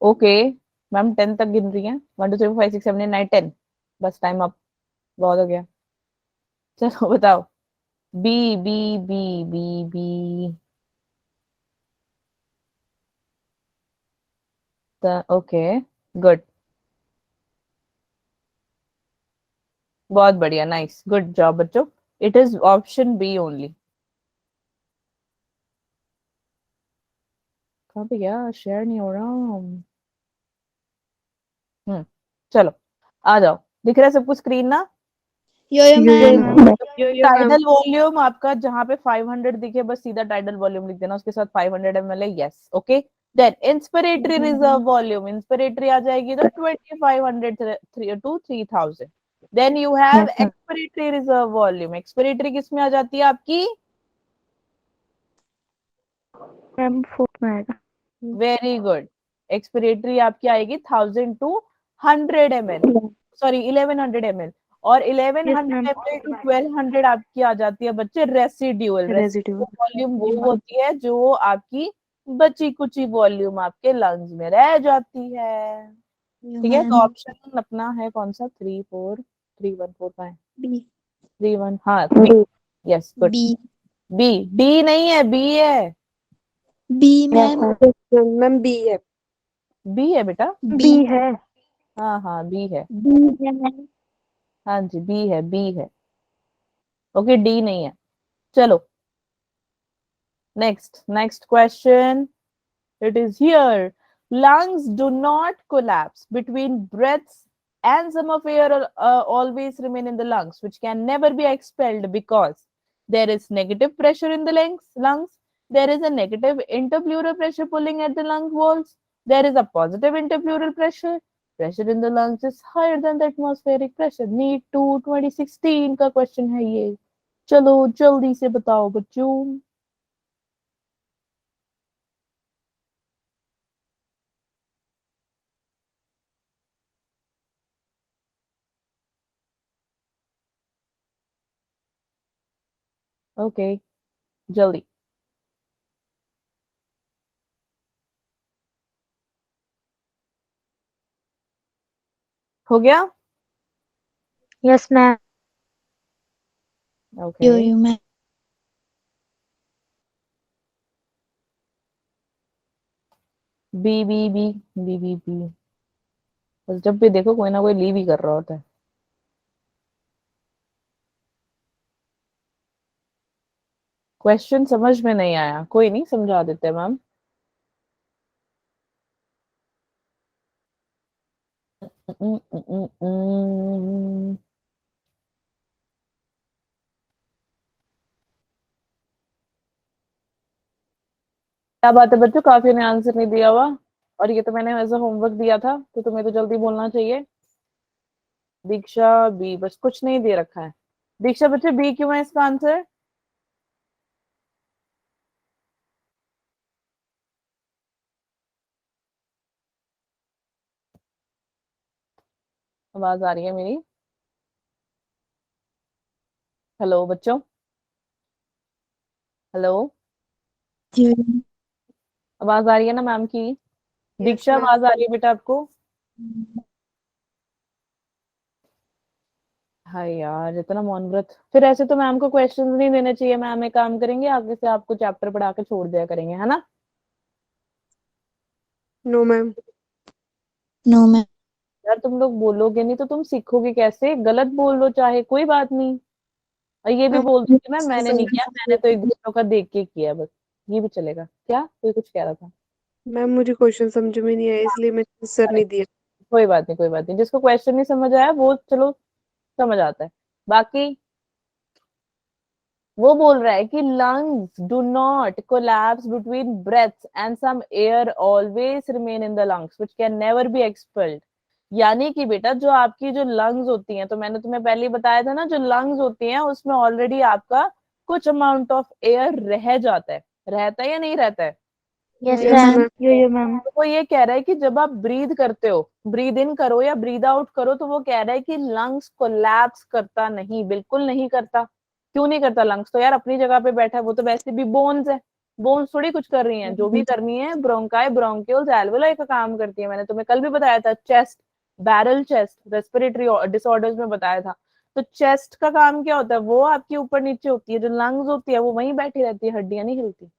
ओके मैम 10 तक गिन रही हैं, 1 2 3 4 5 6 7 8 9 10। बस टाइम अप, बहुत हो गया। चलो बताओ। B B B B B okay good, बहुत बढ़िया, नाइस, गुड जॉब बच्चों। It is option B only. कहाँ पे गया? शेयर नहीं हो रहा। चलो आ जाओ, दिख रहा है सबको स्क्रीन ना? यो मैम, टाइडल वॉल्यूम आपका जहां पे 500 दिखे बस सीधा टाइडल वॉल्यूम लिख देना, उसके साथ 500 ml है, yes okay. Then inspiratory reserve volume, inspiratory आ जाएगी तो 2500 to 3000। Then you have Yes, ma'am. Expiratory reserve volume. Expiratory किस में आ जाती है आपकी? मैम 4th में आएगा। Very good. एक्सपिरेटरी आपकी आएगी 1000 to 100 ml, सॉरी 1100 ml, और 1100 ma'am. ml to 1200 आपकी आ जाती है बच्चे रेसिड्यूअल। Residual. वॉल्यूम वो होती है जो आपकी बची कुची वॉल्यूम आपके लंग्स में रह जाती है। ठीक है, तो ऑप्शन अपना है कौन सा? 3 4 3 1 4 का है। B. 3 1, हाँ 3, yes good. B. B, D नहीं है, बी है। B, Yes, ma'am. ma'am. Ma'am B है। बी है बेटा, B. B है। हाँ हाँ बी है, B है ma'am. हाँ जी बी है, बी है। ओके, डी नहीं है। चलो next question, it is here. Lungs do not collapse between breaths, and some of air always remain in the lungs, which can never be expelled because there is negative pressure in the lungs. There is a negative interpleural pressure pulling at the lung walls. There is a positive interpleural pressure. Pressure in the lungs is higher than the atmospheric pressure. NEET 2 2016 का question है ये। चलो जल्दी से बताओ बच्चों। Okay जल्दी। हो गया? Yes, ma'am. Okay Yo-yo ma'am. B B B B B B, बस जब भी देखो कोई ना कोई लीव ही कर रहा होता है। क्वेश्चन समझ में नहीं आया, कोई नहीं, समझा देते मैम। क्या बात है बच्चों, काफी ने आंसर नहीं दिया हुआ, और ये तो मैंने ऐसा होमवर्क दिया था, तो तुम्हें तो जल्दी बोलना चाहिए। दीक्षा बी, बस कुछ नहीं दे रखा है। दीक्षा बच्चे बी क्यों है इसका आंसर? आवाज आ रही है मेरी? हेलो बच्चों, हेलो, Yo-yo. आवाज आ रही है ना मैम की? दीक्षा मैम। आवाज आ रही है बेटा आपको? हाय यार, इतना मौन व्रत। फिर ऐसे तो मैम को क्वेश्चंस नहीं देने चाहिए। मैम एक काम करेंगे, आगे से आपको चैप्टर पढ़ा के छोड़ दिया करेंगे, है ना? No ma'am. No ma'am. यार तुम लोग बोलोगे नहीं तो तुम सीखोगे कैसे? गलत बोल लो चाहे, कोई बात नहीं। और ये भी बोल दो कि मैंने नहीं किया, मैंने तो एक दूसरों का देख के किया है, बस ये भी चलेगा क्या? कोई कुछ कह रहा था? मैम मुझे क्वेश्चन समझ में नहीं आया इसलिए मैंने आंसर अरे नहीं दिया। कोई बात नहीं, कोई बात नहीं, जिसको क्वेश्चन नहीं समझ आया वो चलो समझ आता है। बाकी वो बोल रहा है कि lungs do not collapse between breaths and some air always remain in the lungs which can never be expelled। यानी कि बेटा जो आपकी जो lungs होती हैं, तो मैंने तुम्हें पहले ही बताया था ना, जो lungs होती हैं उसमें ऑलरेडी आपका कुछ अमाउंट ऑफ एयर रह जाता है। रहता है या नहीं रहता है? Yes, yes ma'am. Ma'am. Yo-yo, ma'am. तो वो ये कह रहा है कि जब आप ब्रीद करते हो, ब्रीद इन करो या ब्रीद आउट करो, तो वो कह रहा है कि लंग्स कोलैप्स करता नहीं, बिल्कुल नहीं करता। क्यों नहीं करता? लंग्स तो यार अपनी जगह पे बैठा है, वो तो वैसे भी बोन्स है। बोन्स थोड़ी कुछ कर रही हैं, जो भी करनी है ब्रोंकाई ब्रोंक्यूल्स एल्वेओलाई का काम करती है। मैंने तुम्हें कल भी बताया था, chest, barrel chest, respiratory disorders में बताया था। तो चेस्ट का काम क्या होता है? वो आपके ऊपर नीचे होती है। जो लंग्स होती है वो वहीं बैठी रहती है, हड्डियां नहीं हिलती।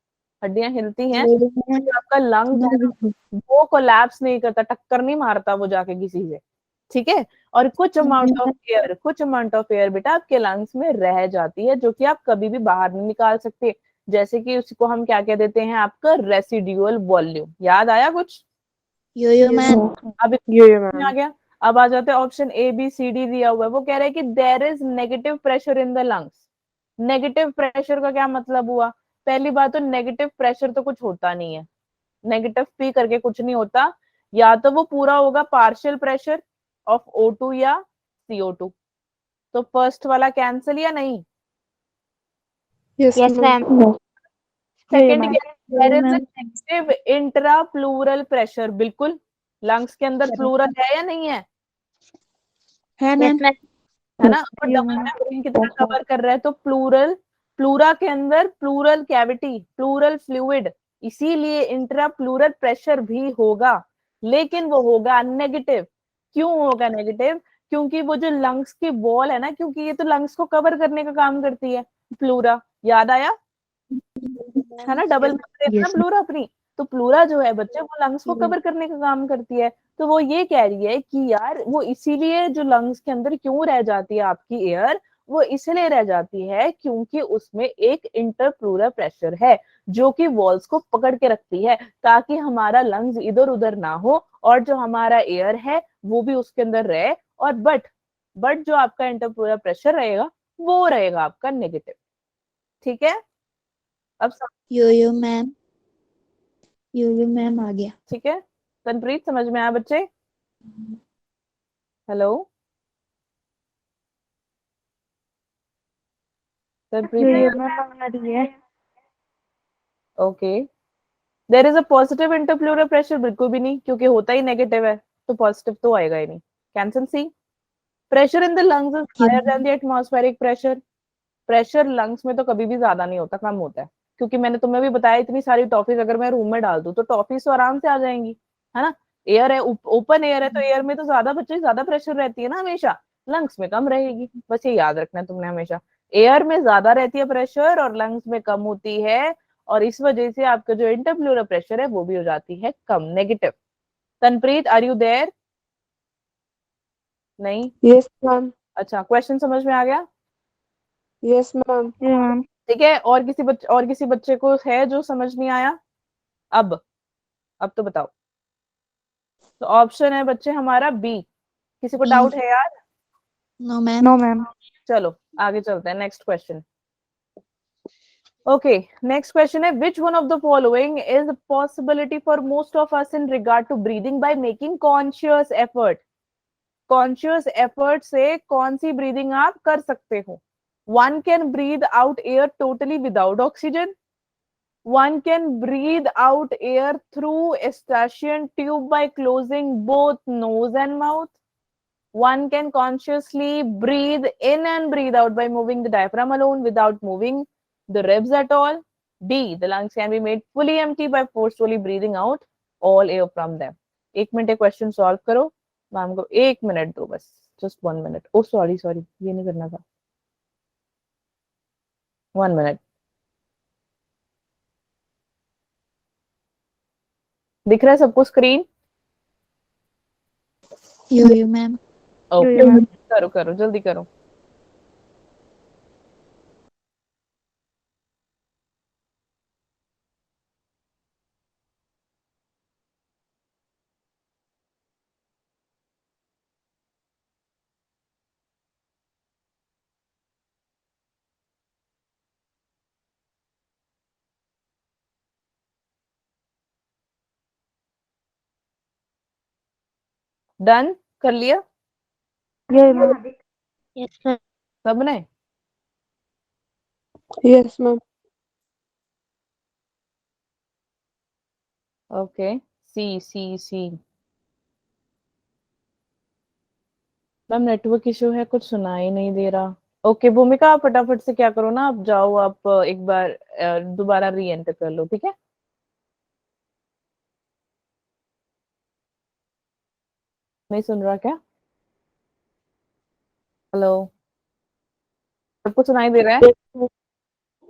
हड्डियां हिलती हैं, Yo-yo ma'am. आपका लंग्स है ना, वो कोलैप्स नहीं करता, टक्कर नहीं मारता वो जाके किसी से। ठीक है, और कुछ अमाउंट ऑफ एयर बेटा आपके लंग्स में रह जाती है, जो कि आप कभी भी बाहर नहीं निकाल सकते। जैसे कि उसको हम क्या कह देते हैं, आपका रेसिड्यूअल वॉल्यूम। याद आया कुछ? Yo-yo ma'am. अब ये आ मैम। गया। अब आ जाते हैं option A B C D दिया हुआ है। वो कह रहा है कि there is negative pressure in the lungs. Negative pressure का क्या मतलब हुआ? पहली बात तो नेगेटिव प्रेशर तो कुछ होता नहीं है, नेगेटिव पी करके कुछ नहीं होता। या तो वो पूरा होगा पार्शियल प्रेशर ऑफ O2 या CO2, तो फर्स्ट वाला कैंसिल या नहीं? Yes, Yes, ma'am. ma'am. Second ma'am. There is negative intra pleural pressure. बिल्कुल, लंग्स के अंदर प्लूरल है या नहीं है? है Yes, मैम। ma'am. है ना? और Yeah, डबल ma'am. मेम्ब्रेन कितना कवर कर रहा है? तो प्लूरल, प्लूरा के अंदर प्लूरल कैविटी, प्लूरल फ्लूइड, इसीलिए इंट्रा प्लूरल प्रेशर भी होगा, लेकिन वो होगा नेगेटिव। क्यों होगा नेगेटिव? क्योंकि वो जो लंग्स की वॉल है ना, क्योंकि ये तो लंग्स को कवर करने का काम करती है प्लूरा, याद आया है ना? डबल मेम्ब्रेन ना Yes, प्लूरा अपनी, तो प्लूरा जो है बच्चे वो लंग्स को कवर करने का काम करती है। तो वो ये कह रही है कि यार वो इसीलिए जो लंग्स के अंदर क्यों रह जाती है आपकी एयर, वो इसलिए रह जाती है क्योंकि उसमें एक इंटरप्लूरल प्रेशर है जो कि वॉल्स को पकड़ के रखती है, ताकि हमारा लंग्स इधर उधर ना हो और जो हमारा एयर है वो भी उसके अंदर रहे। और बट जो आपका इंटरप्लूरल प्रेशर रहेगा वो रहेगा आपका नेगेटिव। ठीक है? अब यो मैम आ गया। ठीक है, तनप्रीत समझ में आया बच्चे? हेलो तनप्रीत नहीं? ma'am. आ रही है. Okay, there is a positive interpleural pressure, बिल्कुल भी नहीं, क्योंकि होता ही नेगेटिव है, तो पॉजिटिव तो आएगा ही नहीं। Cancel C. Pressure in the lungs is higher than the atmospheric pressure. Pressure lungs में तो कभी भी ज्यादा नहीं होता, कम होता है, क्योंकि मैंने तुम्हें भी बताया इतनी सारी टॉफीज अगर मैं रूम में डाल दूं तो टॉफीज तो आराम से आ जाएंगी, है ना? एयर है, ओपन एयर है, तो एयर में तो ज्यादा बच्चे ज्यादा प्रेशर रहती है ना हमेशा, लंग्स में कम रहेगी। बस ये याद रखना है तुमने हमेशा, एयर में ज्यादा रहती है प्रेशर और लंग्स में कम होती है, और इस वजह से आपका जो इंटरप्लूरल प्रेशर है वो भी हो जाती है कम, negative. Tanpreet are you there? नहीं? Yes, ma'am. अच्छा, क्वेश्चन समझ में आ गया? Yes, ma'am. Yeah, ma'am. ठीक है, और किसी बच्चे को है जो समझ नहीं आया? अब तो बताओ। तो ऑप्शन है बच्चे हमारा बी। किसी को B. डाउट है यार? No ma'am. No, ma'am. चलो आगे चलते हैं, next question. Okay, next question है which one of the following is possibility for most of us in regard to breathing by making conscious effort. Conscious effort से कौन सी ब्रीदिंग आप कर सकते हो? One can breathe out air totally without oxygen, one can breathe out air through eustachian tube by closing both nose and mouth, one can consciously breathe in and breathe out by moving the diaphragm alone without moving the ribs at all, D, the lungs can be made fully empty by forcefully breathing out all air from them। 1 minute question solve करो, ma'am को 1 minute दो बस, just 1 minute. ओ sorry ये नहीं करना था। 1 minute. दिख रहा है सबको स्क्रीन? यो मैम। ओके, करो जल्दी करो। डन कर लिया Yeah, ma'am. Yes, ma'am. सबने? Yes, ma'am. ओके, सी मैम नेटवर्क इशू है, कुछ सुनाई नहीं दे रहा। ओके भूमिका, आप फटाफट से क्या करो ना, आप जाओ, आप एक बार दोबारा री एंटर कर लो, ठीक है? नहीं सुन रहा क्या? हेलो, सबको सुनाई दे रहा है?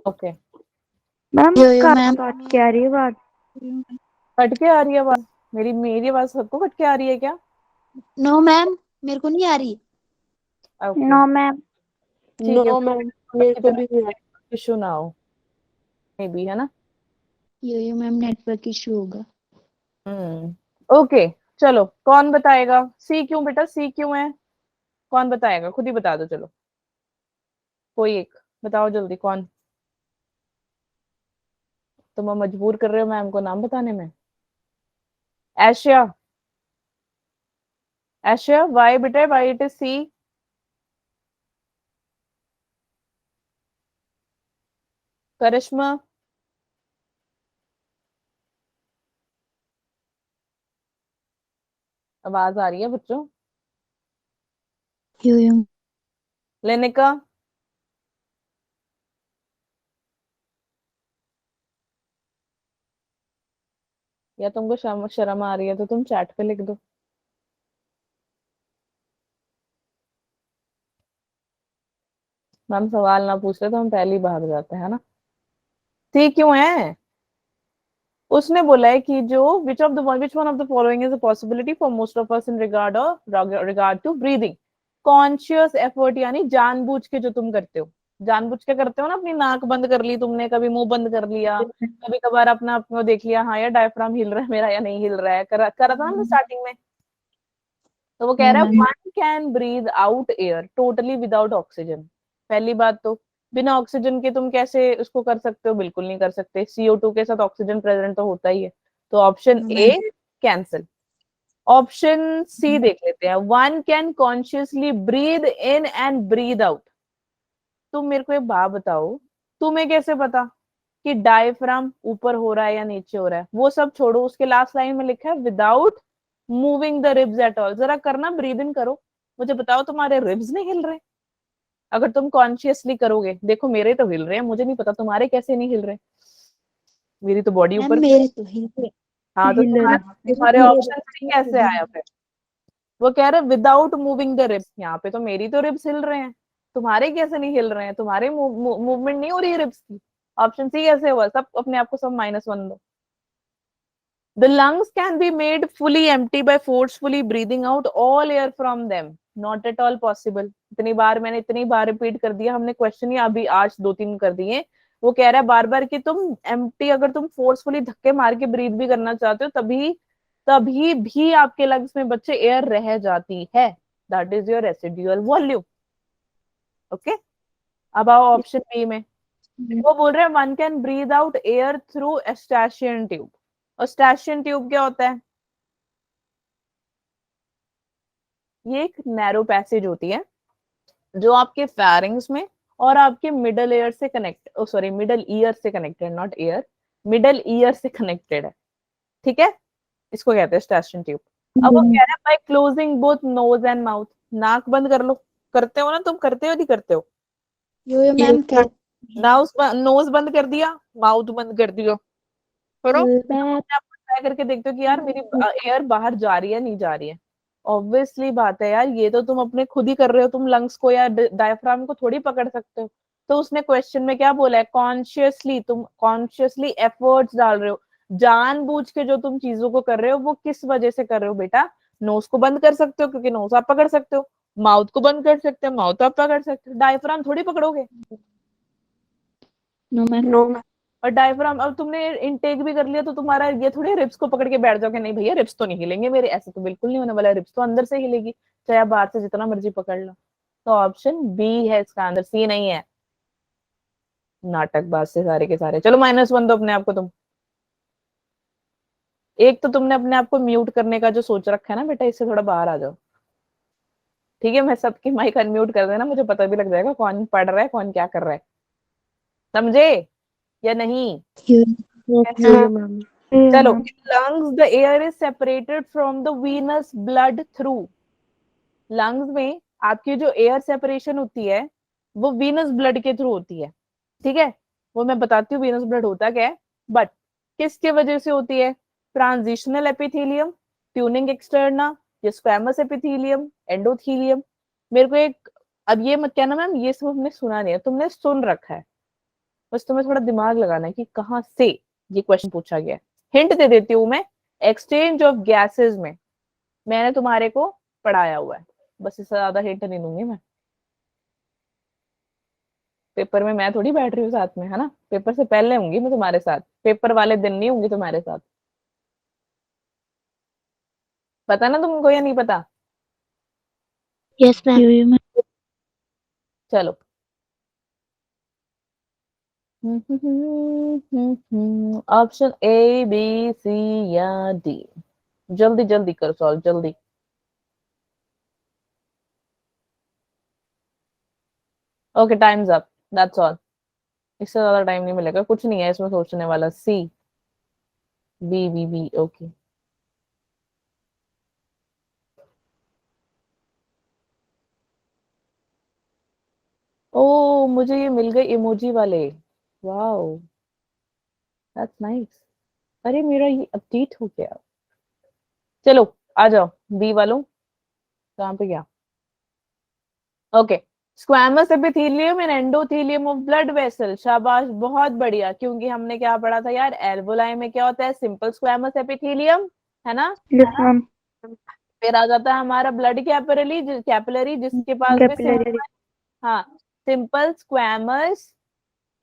ओके, मैम यो मैम। काट के आ रही है बात. कट के आ रही है आवाज? मेरी आवाज सबको कट के आ रही है क्या? नो मैम, मेरे को नहीं आ रही। Okay, No, ma'am. ठीक है, No, ma'am. मेरे को भी नहीं आया। इशू ना हो, मे बी, है ना? यो मैम, नेटवर्क इशू होगा। ओके, चलो कौन बताएगा सी क्यों? बेटा सी क्यों है, कौन बताएगा? खुद ही बता दो, चलो कोई एक बताओ जल्दी, कौन? तुम मजबूर कर रहे हो मैम को नाम बताने में। एशिया, एशिया वाई बेटा, वाई इट इज सी? करिश्मा, आवाज आ रही है बच्चों? लेनिका, या तुमको शर्म आ रही है तो तुम चैट पे लिख दो। मैम सवाल ना पूछते तो हम पहले ही भाग जाते हैं ना। ठीक क्यों है? उसने बोला है कि जो which one of the following is a possibility for most of us in regard to breathing. Conscious effort यानी जानबूझ के जो तुम करते हो, जानबूझ के करते हो ना, अपनी नाक बंद कर ली तुमने, कभी मुंह बंद कर लिया, कभी कभार अपना अपना देख लिया, हाँ यार डायफ्राम हिल रहा है मेरा या नहीं हिल रहा है, करा था ना स्टार्टिंग में। तो वो कह रहा है one can breathe out air totally without oxygen. पहली बात तो बिना ऑक्सीजन के तुम कैसे उसको कर सकते हो? बिल्कुल नहीं कर सकते, CO2 के साथ ऑक्सीजन प्रेजेंट तो होता ही है। तो option A cancel. Option C देख लेते हैं, one can consciously breathe in and breathe out. तुम मेरे को एक बात बताओ, तुम्हें कैसे पता कि डायफ्राम ऊपर हो रहा है या नीचे हो रहा है? वो सब छोड़ो, उसके लास्ट लाइन में लिखा है without moving the ribs at all. जरा करना, ब्रीद इन करो, मुझे बताओ तुम्हारे रिब्स नहीं हिल रहे? अगर तुम कॉन्शियसली करोगे, देखो मेरे तो हिल रहे हैं, मुझे नहीं पता तुम्हारे कैसे नहीं हिल रहे। मेरी तो बॉडी ऊपर, मेरे तो हिल रहे। हाँ तो तुम्हारे ऑप्शन कैसे आया फिर? वो कह रहे विदाउट मूविंग द रिब्स, यहाँ पे तो मेरी तो रिब्स हिल रहे हैं, तुम्हारे कैसे नहीं हिल रहे हैं? तुम्हारे मूवमेंट नहीं हो रही है रिब्स की। ऑप्शन सी कैसे हुआ? सब अपने आप को सब -1 दो। The lungs can be made fully empty by forcefully breathing out all air from them. Not at all possible. मैंने इतनी बार रिपीट कर दिया, हमने क्वेश्चन ही अभी आज 2-3 कर दिए। वो कह रहा है बार बार कि तुम एम्प्टी, अगर तुम फोर्सफुली धक्के मार के ब्रीथ भी करना चाहते हो तभी तभी भी आपके लंग्स में बच्चे एयर रह जाती है। That is your residual volume. Okay, अब आओ ऑप्शन बी में। वो बोल रहे हैं one can breathe out air through eustachian tube. Eustachian tube क्या होता है? ये एक नैरो पैसेज होती है जो आपके फेरिंग्स में और आपके मिडल ईयर से मिडल ईयर से connected, not air, middle ear से कनेक्टेड है। ठीक है, इसको कहते हैं स्टाशियन ट्यूब। अब वो कह रहा है by closing both nose and mouth. नाक बंद कर लो, करते हो ना तुम? करते हो नहीं करते हो? मैम नोज बंद कर दिया, माउथ बंद कर दिया, करो। ट्राई करके देखते हो कि यार मेरी एयर बाहर जा रही है नहीं जा रही है? ऑब्वियसली बात है यार, ये तो तुम अपने खुद ही कर रहे हो, तुम लंग्स को या डायफ्राम को थोड़ी पकड़ सकते हो। तो उसने क्वेश्चन में क्या बोला है? कॉन्शियसली, तुम कॉन्शियसली एफर्ट्स डाल रहे हो, जानबूझ के जो तुम चीजों को कर रहे हो वो किस वजह से कर रहे हो बेटा? नोज को बंद कर सकते हो क्योंकि नोज आप पकड़ सकते हो, माउथ को बंद कर सकते हो, माउथ आप पकड़ सकते हो, डायफ्राम थोड़ी पकड़ोगे। No ma'am. और डायफ्राम, अब तुमने इनटेक भी कर लिया तो तुम्हारा ये थोड़ी रिब्स को पकड़ के बैठ जाओगे, नहीं भैया रिब्स तो नहीं हिलेंगे मेरे, ऐसे तो बिल्कुल नहीं होने वाला, रिब्स तो अंदर से हिलेगी, चाहे आप बाहर से जितना मर्जी पकड़ लो। तो ऑप्शन बी है इसका आंसर, सी नहीं है। नाटकबाज से सारे के सारे। चलो -1 दो अपने आप को तुम। एक तो तुमने अपने आप को म्यूट करने का जो सोच रखा है ना बेटा, इससे थोड़ा बाहर आ जाओ। ठीक है, मैं सबकी माइक अनम्यूट कर देना, मुझे पता भी लग जाएगा कौन पढ़ रहा है कौन क्या कर रहा है। समझे या नहीं? चलो, lungs the air is separated from the venous blood through. Lungs में आपकी जो एयर सेपरेशन होती है वो वीनस ब्लड के थ्रू होती है। ठीक है, वो मैं बताती हूँ वीनस ब्लड होता क्या है। बट किसके वजह से होती है? ट्रांजिशनल एपिथेलियम, ट्यूनिंग एक्सटर्ना, या स्क्वैमस एपिथेलियम, एंडोथेलियम। मेरे को एक, अब ये मत कहना मैम ये सब हमने सुना नहीं है, तुमने सुन रखा है, बस तुम्हें थोड़ा दिमाग लगाना है कि कहाँ से ये क्वेश्चन पूछा गया है। हिंट दे देती हूँ मैं, एक्सचेंज ऑफ गैसेस में मैंने तुम्हारे को पढ़ाया हुआ है, बस इससे ज्यादा हिंट नहीं दूंगी मैं। पेपर में मैं थोड़ी बैठ रही हूँ साथ में, है ना? पेपर से पहले होंगी मैं तुम्हारे साथ, पेपर वाले दिन नहीं होंगी तुम्हारे साथ। पता ना तुमको या नहीं पता? Yes ma'am. चलो, ऑप्शन A B C या D, जल्दी जल्दी करो सॉल्व, जल्दी। Okay, times up, that's all. इससे ज्यादा टाइम नहीं मिलेगा, कुछ नहीं है इसमें सोचने वाला। सी, बी बी बी, ओके। ओ मुझे ये मिल गए इमोजी वाले, वाओ दैट्स नाइस। अरे मेरा ये अपडेट हो गया। चलो आ जाओ बी वालों, कहाँ पे गया? Okay, squamous epithelium and endothelium of blood vessel, शाबाश बहुत बढ़िया। क्योंकि हमने क्या पढ़ा था यार, एल्वोलाई में क्या होता है, सिंपल स्क्वैमस एपिथेलियम, है ना। Yes, ma'am. फिर आ जाता है हमारा ब्लड कैपिलरी जिसके पास भी Capillary. हाँ, simple squamous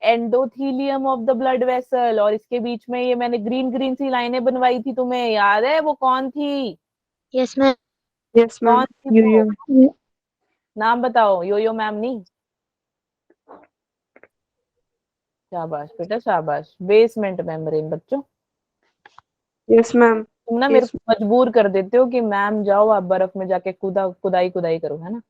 endothelium of the blood vessel. और इसके बीच में ये मैंने ग्रीन ग्रीन सी लाइनें बनवाई थी, तुम्हें याद है वो कौन थी? Yes, ma'am. Yes, ma'am. कौन थी वो? Yeah. नाम बताओ। यो मैम नहीं, शाबाश बेटा शाबाश। बेसमेंट मेम्ब्रेन बच्चों। Yes, ma'am. तुम ना मेरे Yes. को मजबूर कर देते हो कि मैम जाओ आप बर्फ में जाके खुदाई करो, है ना।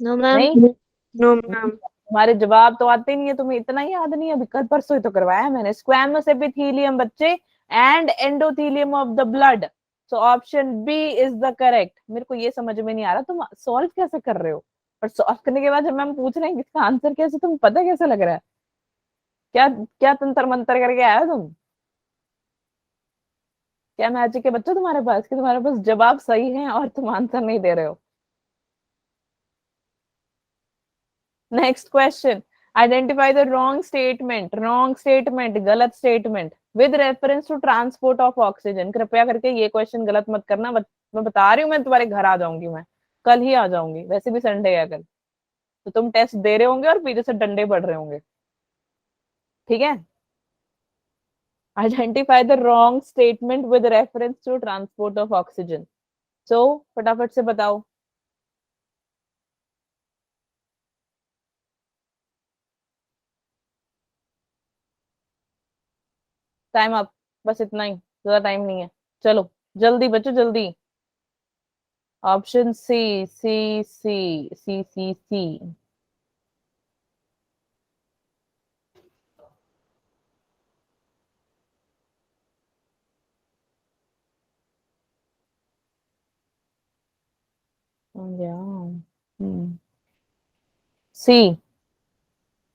No, ma'am. नहीं, No, ma'am. तुम्हारे जवाब तो आते नहीं है, तुम्हें इतना ही याद नहीं है। अभी कल परसों ही तो करवाया मैंने। स्क्वैमस एपिथेलियम बच्चे and endothelium of the blood. So option B is the correct. मेरे को ये समझ में नहीं आ रहा तुम सॉल्व कैसे कर रहे हो, और सॉल्व करने के बाद जब मैम पूछ रहे हैं कि इसका आंसर कैसे, तुम्हें पता कैसे लग रहा है? क्या क्या तंत्र मंत्र करके आया हो तुम? क्या मैजिक है बच्चों तुम्हारे पास कि तुम्हारे पास जवाब सही है और तुम आंसर नहीं दे रहे हो? Next question, identify the wrong statement, गलत statement with reference to transport of oxygen. कृपया करके ये क्वेश्चन गलत मत करना, मैं बता रही हूँ, मैं तुम्हारे घर आ जाऊंगी, मैं कल ही आ जाऊंगी, वैसे भी संडे है कल, तो तुम टेस्ट दे रहे होंगे और पीछे से डंडे पड़ रहे होंगे, ठीक है। Identify the wrong statement with reference to transport of oxygen. So फटाफट से बताओ। टाइम अप, बस इतना ही, ज्यादा टाइम नहीं है। चलो जल्दी बच्चों जल्दी। ऑप्शन सी, सी। सी,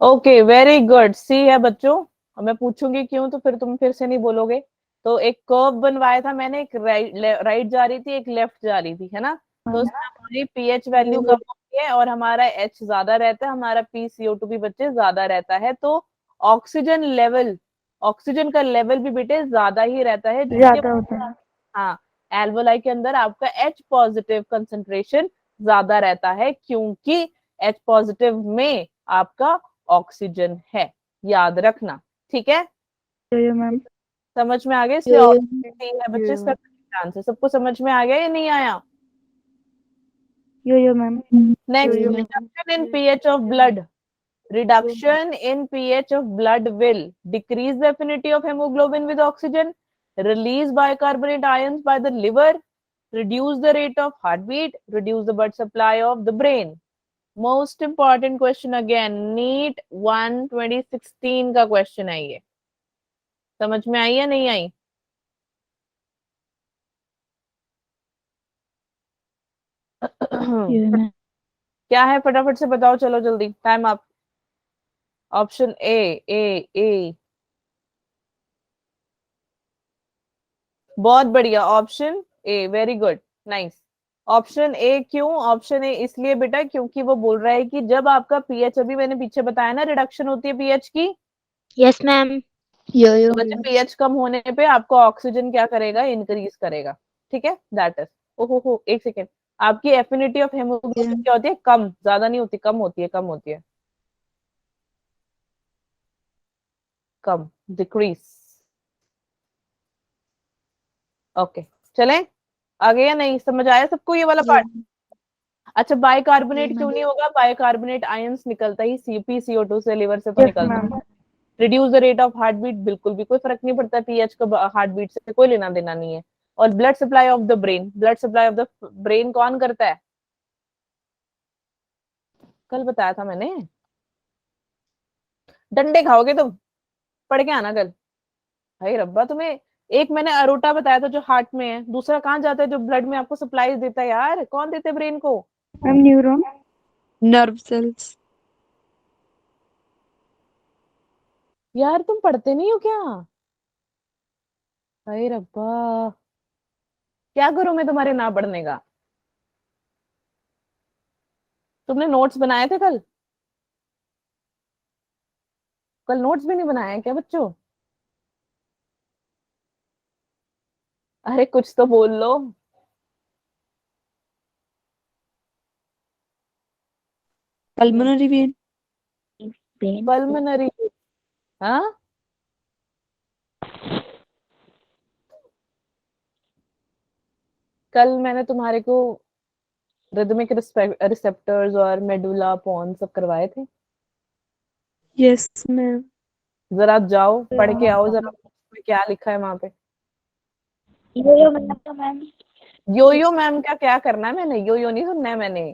ओके वेरी गुड, सी है बच्चों। और मैं पूछूंगी क्यों तो फिर तुम फिर से नहीं बोलोगे। तो एक कर्व बनवाया था मैंने, एक राइट जा रही थी, एक लेफ्ट जा रही थी, है ना। तो उसमें हमारी पीएच वैल्यू कम होती है और हमारा एच ज्यादा रहता है, हमारा PCO2 भी बच्चे ज्यादा रहता है। तो ऑक्सीजन लेवल, ऑक्सीजन का लेवल भी बेटे ज्यादा ही रहता है, जिसके ज्यादा होता है। हाँ, एल्वोलाई के अंदर आपका H पॉजिटिव कंसंट्रेशन ज्यादा रहता है, क्योंकि H पॉजिटिव में आपका ऑक्सीजन है, याद रखना, ठीक है। यो मैम। समझ में आ गया, इसलिए ऑप्शन डी है बच्चे इसका आंसर। सबको समझ में आ गया या नहीं आया? Yo ma'am. Next, Yo-yo. Reduction in pH of blood, reduction in pH of blood will decrease the affinity of hemoglobin with oxygen, release bicarbonate ions by the liver, reduce the rate of heartbeat, reduce the blood supply of the brain. Most important question again, NEET 1 2016 का question है ये। समझ में आई या नहीं आई? यो ma'am. क्या है फटाफट से बताओ, चलो जल्दी, टाइम अप। ऑप्शन ए, बहुत बढ़िया, option A, very good, nice. Option A क्यों? ऑप्शन ए इसलिए बेटा क्योंकि वो बोल रहा है कि जब आपका पीएच, अभी मैंने पीछे बताया ना, रिडक्शन होती है पीएच की, Yes, ma'am. यो तो बच्चे पीएच कम होने पे आपको ऑक्सीजन क्या करेगा, इंक्रीज करेगा, ठीक है, दैट इज। ओहो एक सेकेंड, आपकी एफिनिटी ऑफ हेमोग्लोबिन क्या होती है, कम, ज्यादा नहीं होती, कम होती है, कम होती है, कम, डिक्रीज। ओके चलें आगे या नहीं, समझ आया सबको ये वाला पार्ट? अच्छा, बाइकार्बोनेट क्यों नहीं होगा? बाइकार्बोनेट आयंस निकलता ही PCO2 से, लिवर से तो यस निकलता मैम। है। Reduce the rate of heart beat, बिल्कुल भी कोई फर्क नहीं पड़ता, पीएच का हार्ट बीट से कोई लेना देना नहीं है। और blood supply of the brain, blood supply of the brain कौन करता है? कल बताया था मैंने, डंडे खाओगे तुम, पढ़ के आना कल। भाई रब्बा, तुम्हें एक मैंने अरोटा बताया था जो हार्ट में है, दूसरा कहाँ जाता है जो ब्लड में आपको सप्लाई देता है यार, कौन देते ब्रेन को? Ma'am neuron. Nerve cells. यार तुम पढ़ते नहीं हो क्या? भाई रब्बा, क्या करूं मैं तुम्हारे ना पढ़ने का? तुमने नोट्स बनाए थे कल? कल नोट्स भी नहीं बनाए क्या बच्चों? अरे कुछ तो बोल लो। Pulmonary vein. पल्मनरी? हाँ, कल मैंने तुम्हारे को रिदमिक रिसेप्टर्स और मेडुला पॉन सब करवाए थे। Yes, ma'am. जरा आप जाओ पढ़ के आओ जरा, उसमें क्या लिखा है वहां पे। यो मतलब तो मैम। यो यो मैम का क्या करना है? मैंने यो यो नहीं सुनना है मैंने।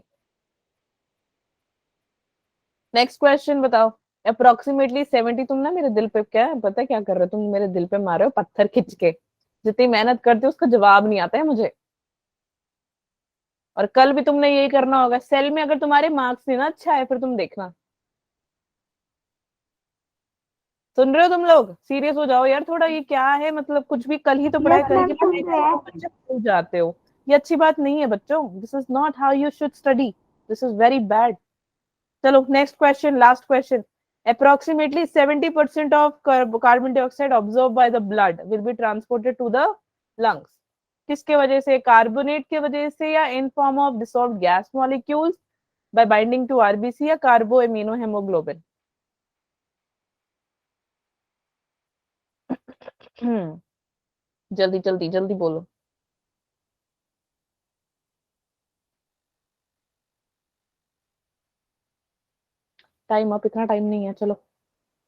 नेक्स्ट क्वेश्चन बताओ। अप्रोक्सीमेटली 70, तुम ना मेरे दिल पे क्या है पता है क्या कर रहे हो तुम? मेरे दिल पे मार रहे हो पत्थर खिंच के। जितनी मेहनत करते हो उसका जवाब नहीं आता है मुझे। और कल भी तुमने यही करना होगा। सेल में अगर तुम्हारे मार्क्स नहीं ना अच्छा है फिर तुम देखना। सुन रहे हो तुम लोग? सीरियस हो जाओ यार थोड़ा। ये क्या है मतलब, कुछ भी कल ही तो पढ़ाई कल की पढ़ाई करके बच्चे भूल जाते हो। ये अच्छी बात नहीं है बच्चों। This is not how you should study. This is very bad. चलो next question, last question. Approximately 70% of carbon dioxide absorbed by the blood will be transported to the lungs. किसके वजह से? कार्बोनेट के वजह से, या in form of dissolved gas molecules, by binding to RBC, या कार्बो amino haemoglobin? जल्दी जल्दी जल्दी बोलो। टाइम अप, इतना टाइम नहीं है। चलो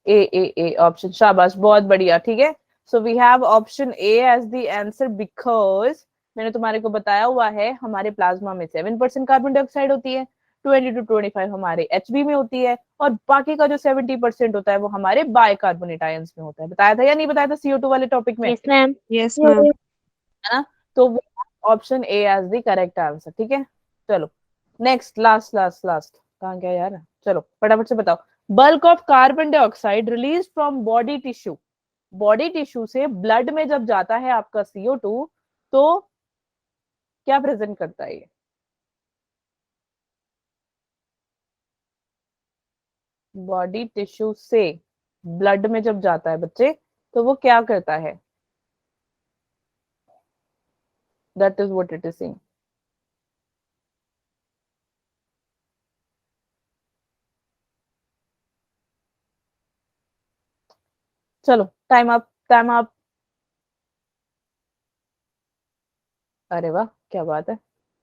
ए ऑप्शन, शाबाश बहुत बढ़िया, ठीक है। So we have option A as the answer because मैंने तुम्हारे को बताया हुआ है हमारे प्लाज्मा में 7% कार्बन डाइऑक्साइड होती है, 20 to 25 हमारे एचबी में होती है, और बाकी का जो 70% होता है वो हमारे बाइकार्बोनेट आयंस में होता है। बताया था या नहीं बताया था CO2 वाले टॉपिक में? Yes, ma'am. Yes, ma'am. है ना? तो option A as the correct answer, ठीक है। चलो नेक्स्ट, लास्ट लास्ट लास्ट, कहाँ गया यार? चलो फटाफट से बताओ। Bulk of carbon dioxide release from body tissue, body tissue से ब्लड में जब जाता है आपका CO2, तो क्या प्रेजेंट करता है ये? बॉडी टिश्यू से ब्लड में जब जाता है बच्चे, तो वो क्या करता है? That is what it is saying. चलो टाइम अप, टाइम अप। अरे वाह क्या बात है।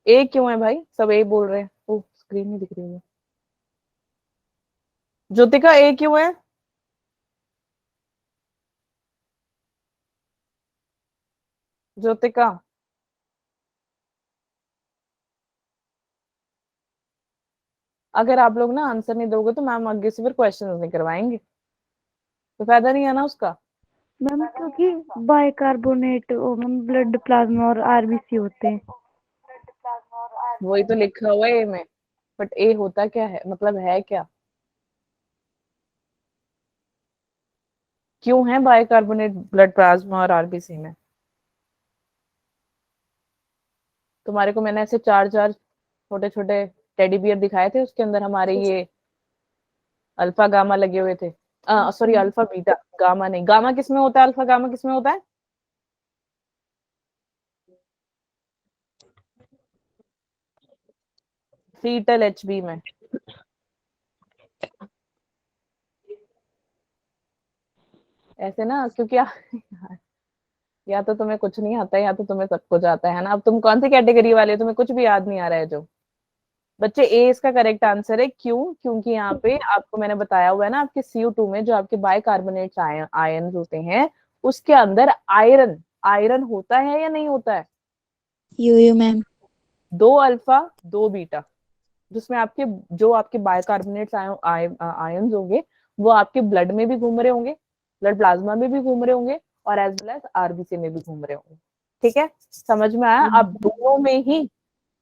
ए क्यों है भाई? सब ए बोल रहे हैं। ओ स्क्रीन नहीं दिख रही है। ज्योतिका ए क्यों है? ज्योतिका, अगर आप लोग ना आंसर नहीं दोगे तो मैम आगे से फिर क्वेश्चन नहीं करवाएंगे, तो फायदा नहीं है ना उसका। मैम क्योंकि बाइकार्बोनेट ब्लड प्लाज्मा और आरबीसी होते हैं। वही तो लिखा हुआ है ए में, बट ए होता क्या है, मतलब है क्या? क्यों है बाइकार्बोनेट ब्लड प्लाज्मा और आरबीसी में? तुम्हारे को मैंने ऐसे चार चार छोटे छोटे टेडी बियर दिखाए थे, उसके अंदर हमारे ये अल्फा गामा लगे हुए थे। सॉरी अल्फा बीटा, गामा नहीं। गामा किसमें होता है? अल्फा गामा किसमें होता है? फीटल एचबी में। ऐसे ना, क्योंकि या तो तुम्हें कुछ नहीं आता है या तो तुम्हें सब कुछ आता है ना। अब तुम कौन सी कैटेगरी वाले हो, तुम्हें कुछ भी याद नहीं आ रहा है जो? बच्चे ए इसका करेक्ट आंसर है। क्यों? क्योंकि यहाँ पे आपको मैंने बताया हुआ है ना, आपके CO2 में जो आपके बाइकार्बोनेट आयन होते हैं उसके अंदर आयरन, आयरन होता है या नहीं होता है? यो मैम। 2 अल्फा 2 बीटा, जिसमें आपके जो आपके बाइकार्बोनेट आयन होंगे वो आपके ब्लड में भी घूम रहे होंगे, ब्लड प्लाज्मा में भी घूम रहे होंगे और एज वेल एज आरबीसी में भी घूम रहे होंगे। ठीक है, समझ में आया? आप दोनों में ही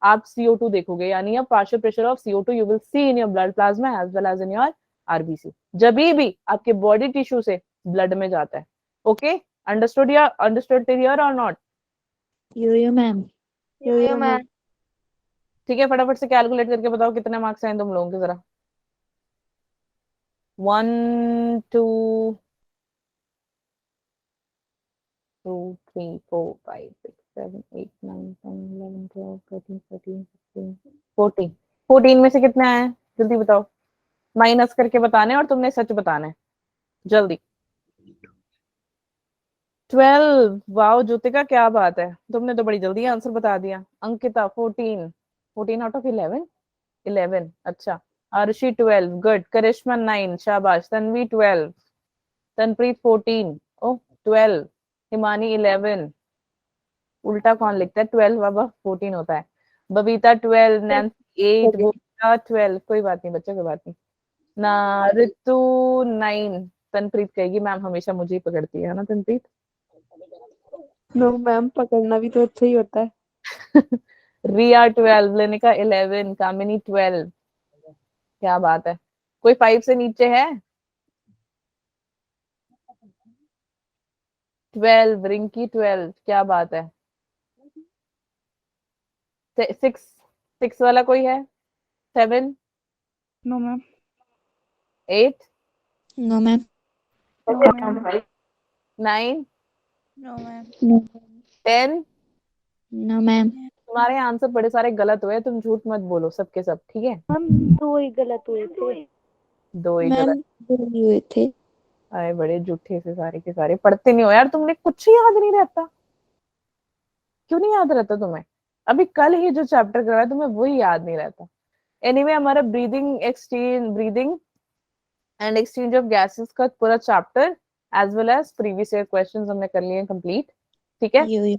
आप CO2 देखोगे, यानी अब partial pressure of CO2 you will see in your blood plasma as well as in your RBC, जब भी आपके बॉडी टिश्यू से ब्लड में जाता है। ओके, अंडरस्टूड या अंडरस्टूड क्लियर और not? Yo ma'am. Yo ma'am. ठीक है, फटाफट से कैलकुलेट करके बताओ कितने मार्क्स आए तुम लोगों के जरा। 1 2 2 3 4 5 6 7 8 9 10 11 12 13 14 15 14 14 में से कितने आए हैं जल्दी बताओ, माइनस करके बताने और तुमने सच बताना है जल्दी। 12। वाओ ज्योतिका, क्या बात है, तुमने तो बड़ी जल्दी आंसर बता दिया। अंकिता 14 14 आउट ऑफ 11 11, अच्छा। आरुषि 12, गुड। करिश्मा 9, शाबाश। तन्वी 12, तनप्रीत 14, ओह 12, हिमानी 11, उल्टा कौन लिखता है 12 बाबा, 14 होता है। बबीता 12, नैन्सी 8, भूमिका 12, कोई बात नहीं बच्चों, कोई बात नहीं ना। ऋतु 9, तनप्रीत कहेगी मैम हमेशा मुझे ही पकड़ती है ना तनप्रीत? नो मैम, पकड़ना भी तो अच्छा ही होता है। रिया 12, लेनिका 11, कामिनी 12, क्या बात है। कोई 5 से नीचे है? 12, रिंकी 12, क्या बात है। 6 वाला कोई है? 7, no ma'am. 8, no ma'am. 9, No, ma'am. 10। No ma'am. तुम्हारे आंसर बड़े सारे गलत हुए, तुम झूठ मत बोलो सबके सब, ठीक है? मैम 2 ही गलत हुए थे। 2 ही मैम गलत। बोले हुए थे। अरे बड़े झूठे से सारे के सारे, पढ़ते नहीं हो यार, तुमने कुछ ही याद नहीं रहता। क्यों नहीं याद रहता तुम्हें? अभी कल ही जो चैप्टर कराया तुम्हें वही याद नहीं रहता। एनीवे हमारा breathing and exchange of gases का पूरा chapter as well as previous year questions हमने कर लिए कंप्लीट। ठीक है, यो